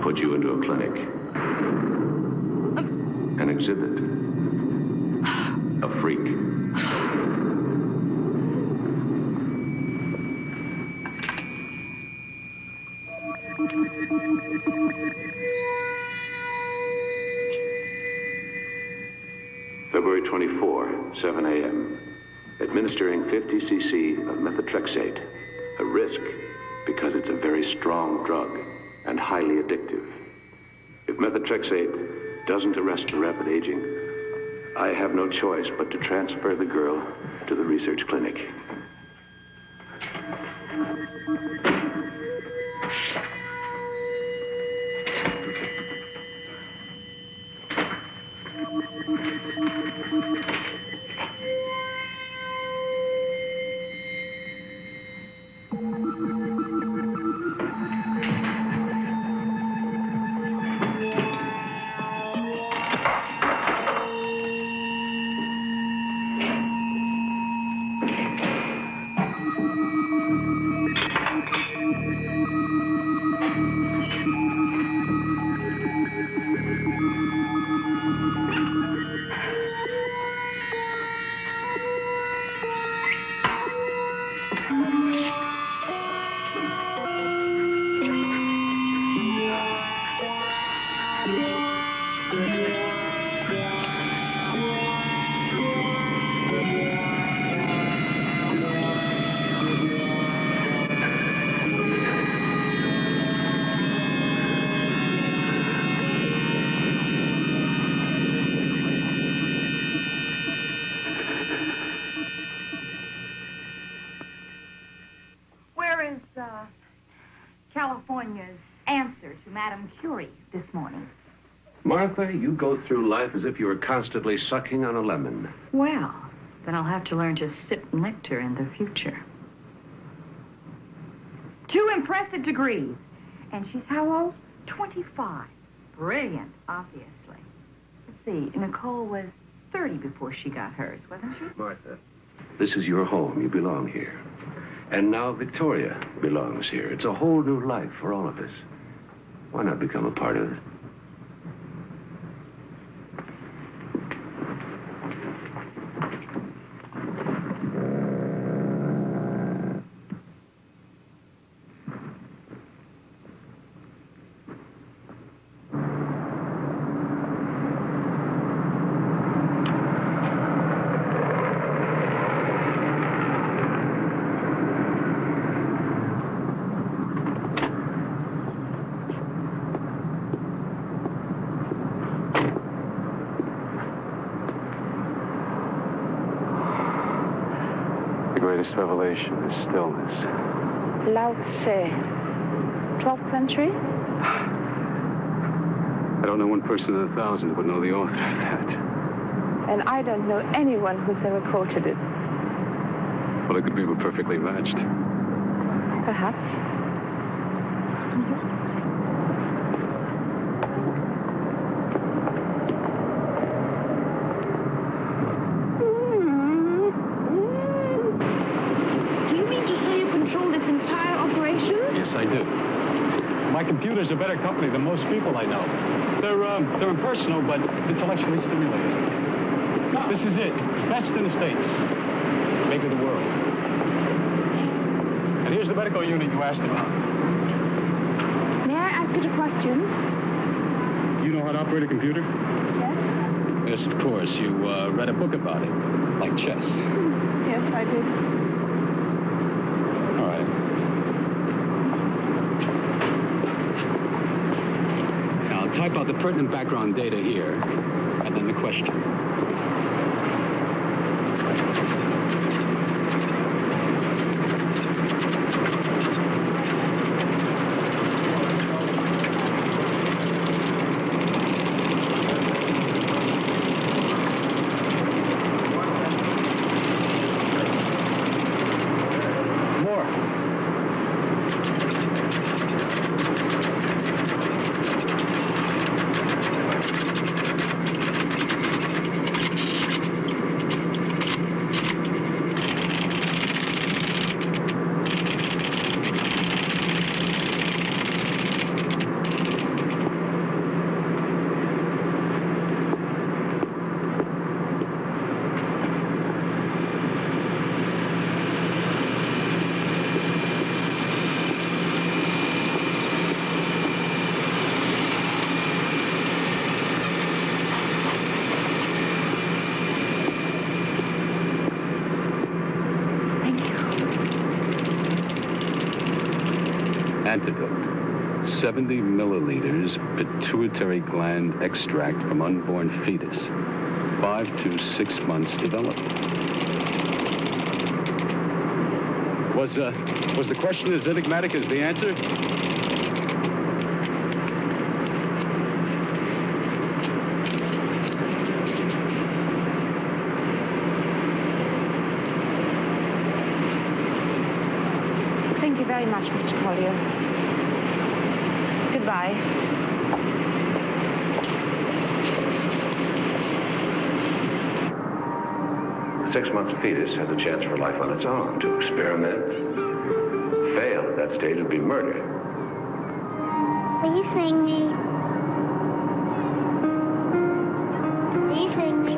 Put you into a clinic. An exhibit. A freak. February 24, 7 a.m. Administering 50 cc of methotrexate. A risk because it's a very strong drug and highly addictive. If methotrexate doesn't arrest the rapid aging, I have no choice but to transfer the girl to the research clinic. California's answer to Madame Curie this morning. Martha, you go through life as if you were constantly sucking on a lemon. Well, then I'll have to learn to sip nectar in the future. 2 impressive degrees. And she's how old? 25. Brilliant, obviously. Let's see, Nicole was 30 before she got hers, wasn't she? Martha, this is your home. You belong here. And now Victoria belongs here. It's a whole new life for all of us. Why not become a part of it? greatest revelation is stillness. Lao Tse. 12th century? I don't know one person in 1,000 who would know the author of that. And I don't know anyone who's ever quoted it. Well, it could be perfectly matched. Perhaps. Do you mean to say you control this entire operation? Yes, I do. My computer's a better company than most people I know. They're impersonal, but intellectually stimulating. This is it. Best in the States. Maybe the world. And here's the medical unit you asked about. May I ask you a question? You know how to operate a computer? Yes? Yes, of course. You read a book about it, like chess. Yes, I did. All right. Now, type out the pertinent background data here, and then the question. Antidote. 70 milliliters pituitary gland extract from unborn fetus. 5 to 6 months development. Was the question as enigmatic as the answer? Thank you very much, Mr. Collier. Goodbye. 6 months fetus has a chance for life on its own. To experiment, fail at that stage would be murder. Will you sing me? Will you sing me?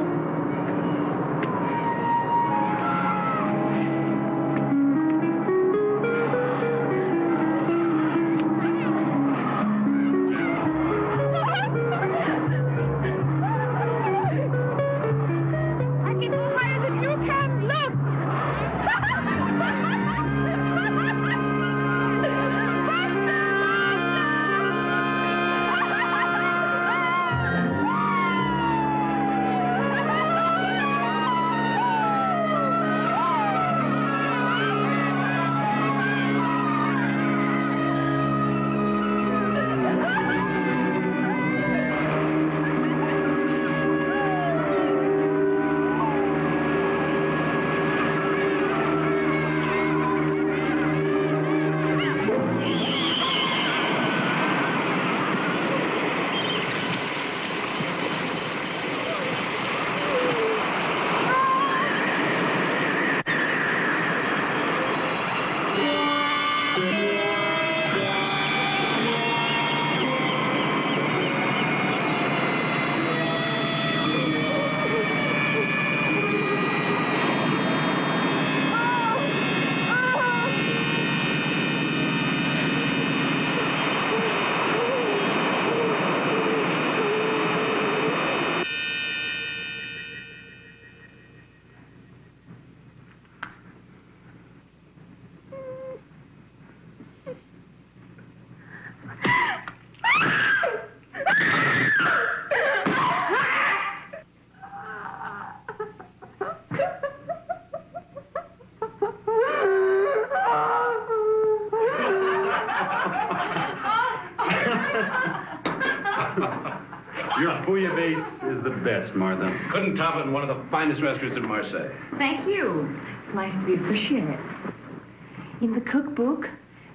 bouillabaisse is the best, Martha. Couldn't top it in one of the finest restaurants in Marseille. Thank you. It's nice to be appreciated. In the cookbook,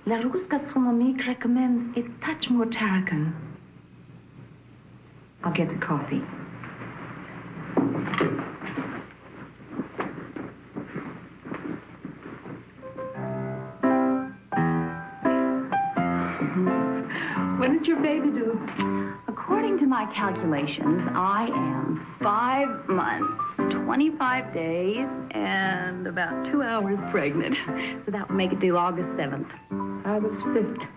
La Rousse Gastronomique recommends a touch more tarragon. I'll get the coffee. When is your baby due? According to my calculations, I am 5 months, 25 days, and about 2 hours pregnant. So that would make it due August 7th. August 5th.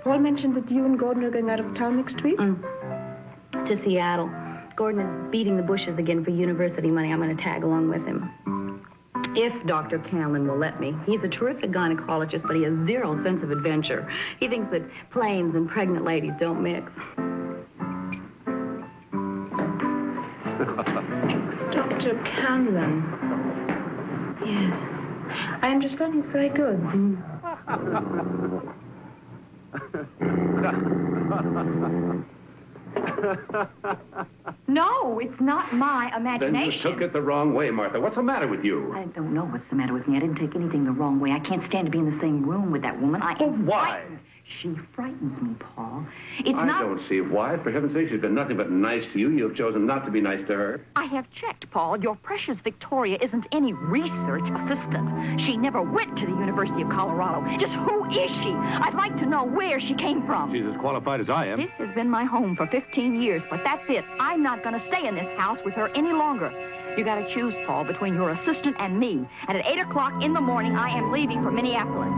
Paul mentioned that you and Gordon are going out of town next week? To Seattle. Gordon is beating the bushes again for university money. I'm going to tag along with him. If Dr. Canlin will let me. He's a terrific gynecologist, but he has zero sense of adventure. He thinks that planes and pregnant ladies don't mix. Dr. Canlin. Yes. I understand he's very good. No, it's not my Then imagination. you took it the wrong way, Martha. What's the matter with you? I don't know what's the matter with me. I didn't take anything the wrong way. I can't stand to be in the same room with that woman. I am why? frightened. She frightens me, Paul. It's I not... don't see why. For heaven's sake, she's been nothing but nice to you. You've chosen not to be nice to her. I have checked, Paul. Your precious Victoria isn't any research assistant. She never went to the University of Colorado. Just who is she? I'd like to know where she came from. She's as qualified as I am. This has been my home for 15 years, but that's it. I'm not going to stay in this house with her any longer. You got to choose, Paul, between your assistant and me. And at 8 o'clock in the morning, I am leaving for Minneapolis.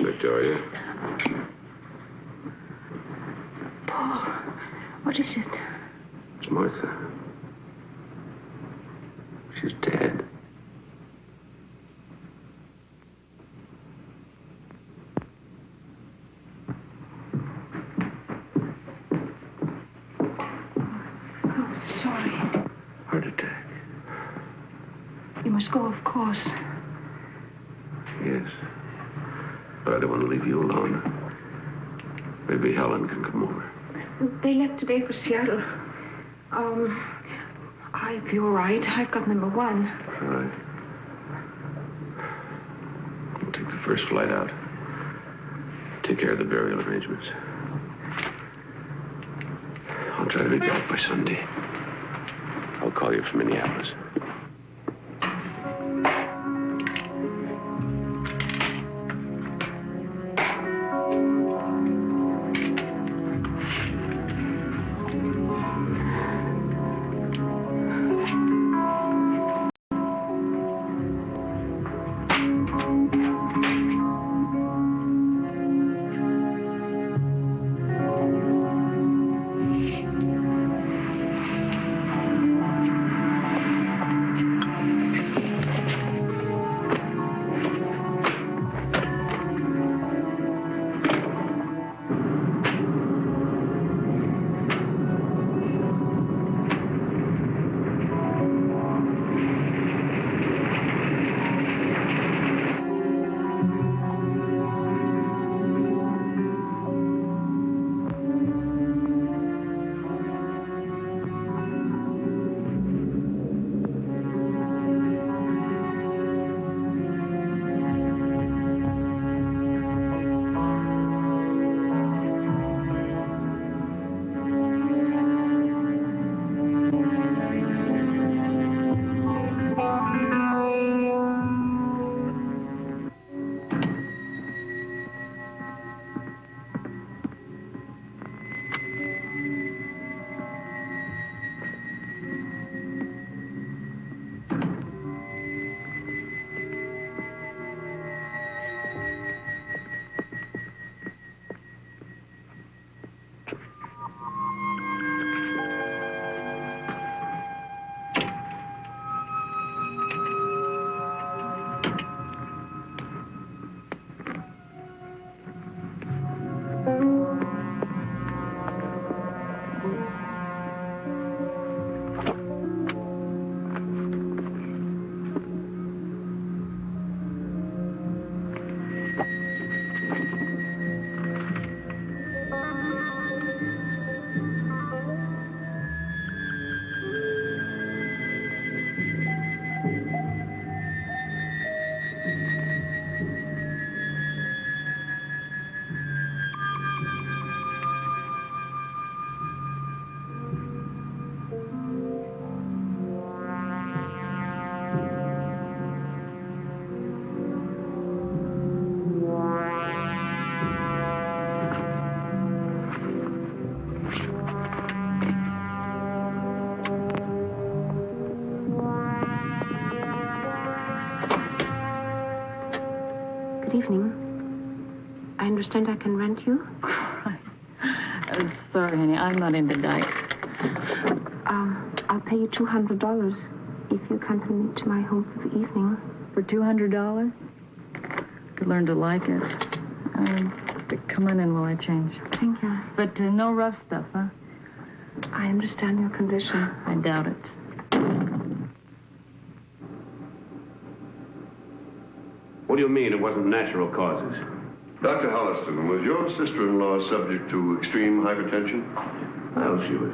Victoria. Paul, what is it? It's Martha. She's dead. So sorry. Heart attack. You must go, of course. Yes. But I don't want to leave you alone. Maybe Helen can come over. They left today for Seattle. I'll be all right. I've got number 1. All right. We'll take the first flight out. Take care of the burial arrangements. I'll try to be back by Sunday. I'll call you from Minneapolis. Good evening. I understand I can rent you? Sorry, honey, I'm not into dykes. I'll pay you $200 if you accompany me to my home for the evening. For $200? Could learn to like it. Come on in while I change. Thank you. But no rough stuff, huh? I understand your condition. I doubt it. What do you mean it wasn't natural causes? Dr. Holliston, was your sister-in-law subject to extreme hypertension? Well, she was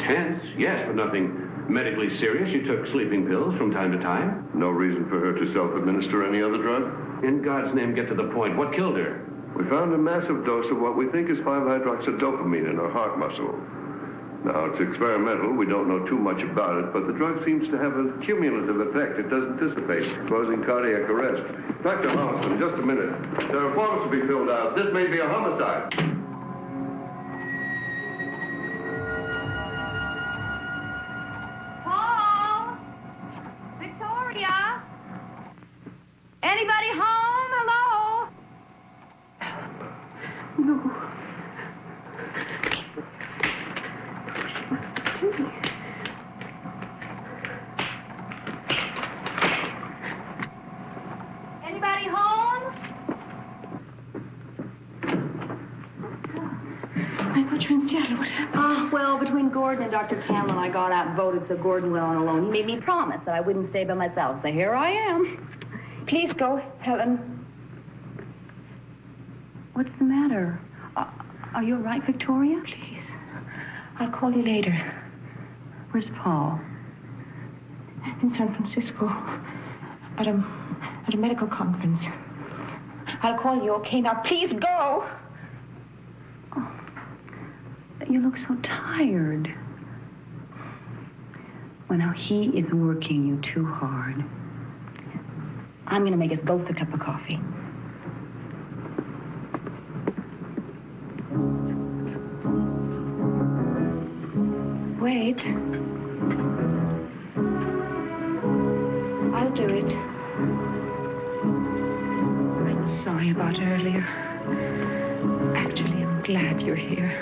tense, yes, but nothing medically serious. She took sleeping pills from time to time. No reason for her to self-administer any other drug? In God's name, get to the point. What killed her? We found a massive dose of what we think is 5-hydroxydopamine in her heart muscle. Now, it's experimental. We don't know too much about it, but the drug seems to have a cumulative effect. It doesn't dissipate, causing cardiac arrest. Dr. Holliston, just a minute. There are forms to be filled out. This may be a homicide. Paul? Victoria? Anybody home? Hello? No. Anybody home? I thought you were in Seattle. What happened? Well, between Gordon and Dr. Campbell, I got out and voted so Gordon went on alone. He made me promise that I wouldn't stay by myself, so here I am. Please go, Helen. What's the matter? Are you all right, Victoria? Please. I'll call you later. Where's Paul? In San Francisco. At a medical conference. I'll call you, okay? Now, please go. Oh, you look so tired. Well, now, he is working you too hard. I'm going to make us both a cup of coffee. Wait. I'll do it. I'm sorry about earlier. Actually, I'm glad you're here.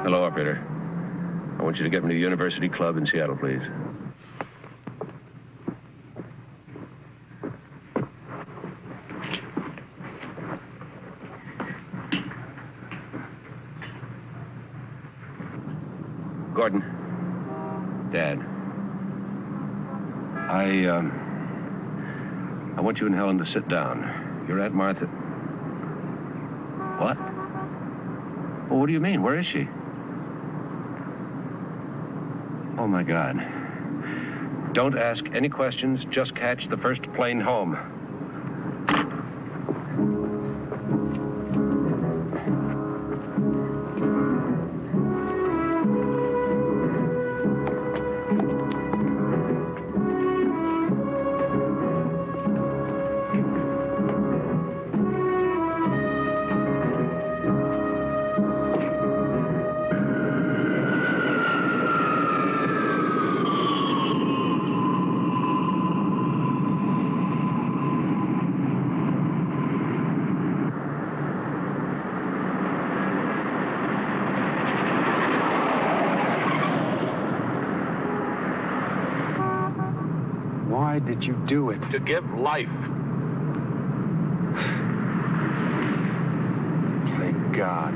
Hello, operator. I want you to get me to the University Club in Seattle, please. Gordon. Dad. I want you and Helen to sit down. Your Aunt Martha... What? Well, what do you mean? Where is she? Oh, my God. Don't ask any questions. Just catch the first plane home. Why did you do it? To give life. Thank God.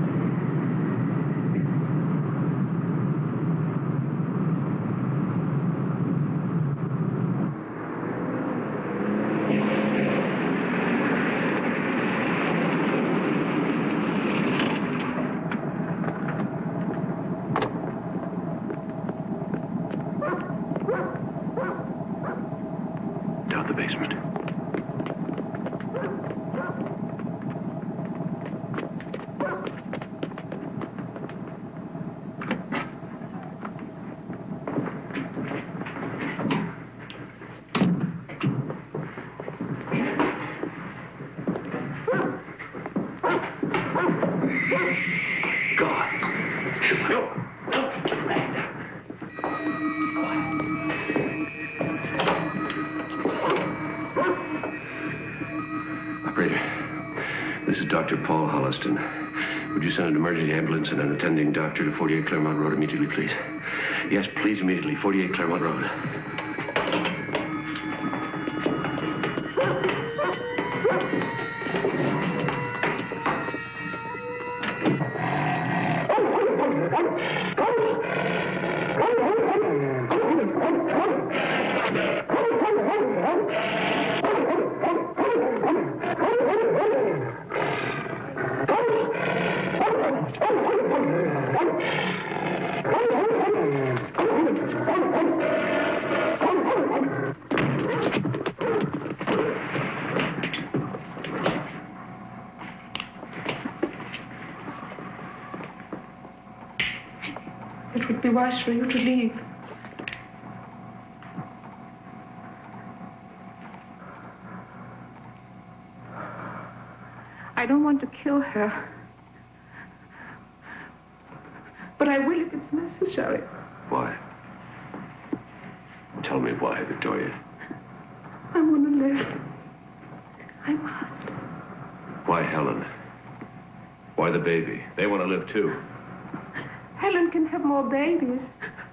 Down the basement. Dr. Paul Holliston. Would you send an emergency ambulance and an attending doctor to 48 Claremont Road immediately, please? Yes, please, immediately. 48 Claremont Road. It would be wise for you to leave. I don't want to kill her. But I will if it's necessary. Why? Tell me why, Victoria. I want to live. I must. Why Helen? Why the baby? They want to live too. Helen can have more babies.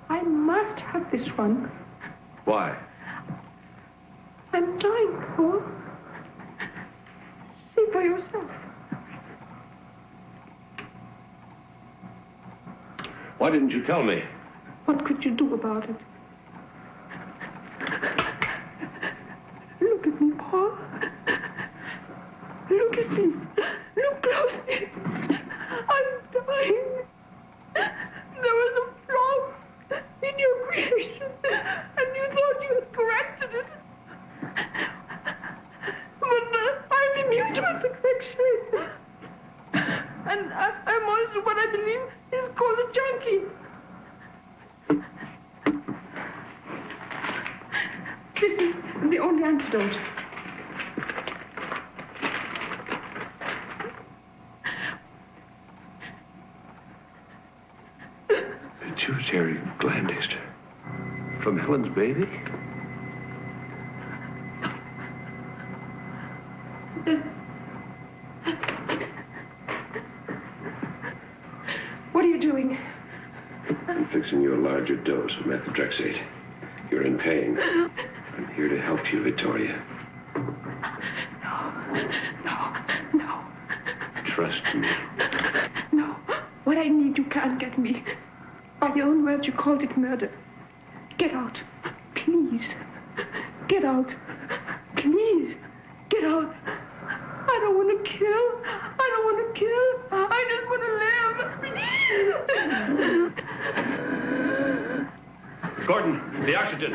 I must have this one. Why? I'm dying, Paul. See for yourself. Why didn't you tell me? What could you do about it? Look at me, Paul. Look at me. Look closely. I'm dying. There was a flaw in your creation, and you thought you had corrected it. But I'm immune to imperfection. And I'm also what I believe is called a junkie. This is the only antidote. Pituitary gland extra. From Helen's baby? What are you doing? I'm fixing you a larger dose of methotrexate. You're in pain. I'm here to help you, Victoria. No. Trust me. No. What I need, you can't get me. By your own words, you called it murder. Get out. Please. Get out. Please. Get out. I don't want to kill. I don't want to kill. I just want to live. Gordon, the oxygen.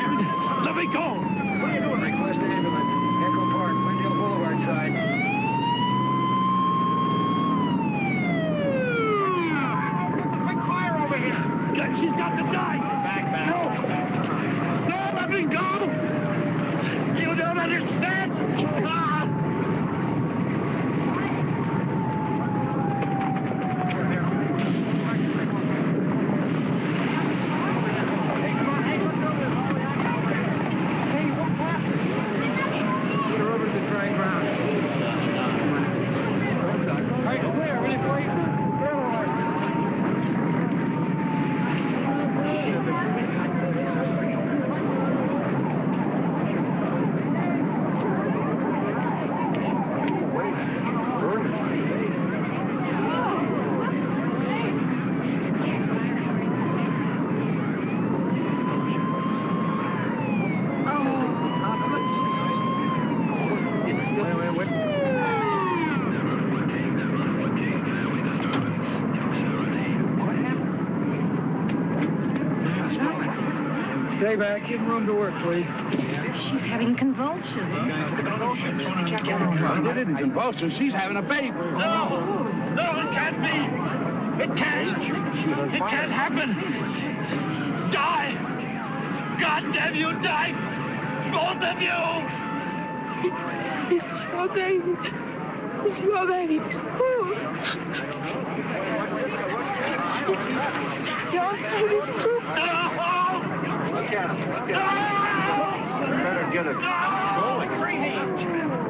Let me go! What are you doing? Request an ambulance. Echo Park, Glendale Boulevard side. Quick fire over here! She's got to die! Back. No! No, let me go! You don't understand! Ah! Stay back. Give room to work, please. She's having convulsions. She did it in convulsions. She's having a baby. No! No, it can't be! It can't! It can't happen! Die! God damn you, die! Both of you! It's your baby. It's your baby. Your baby, too. Look at him. Better get it. Going crazy.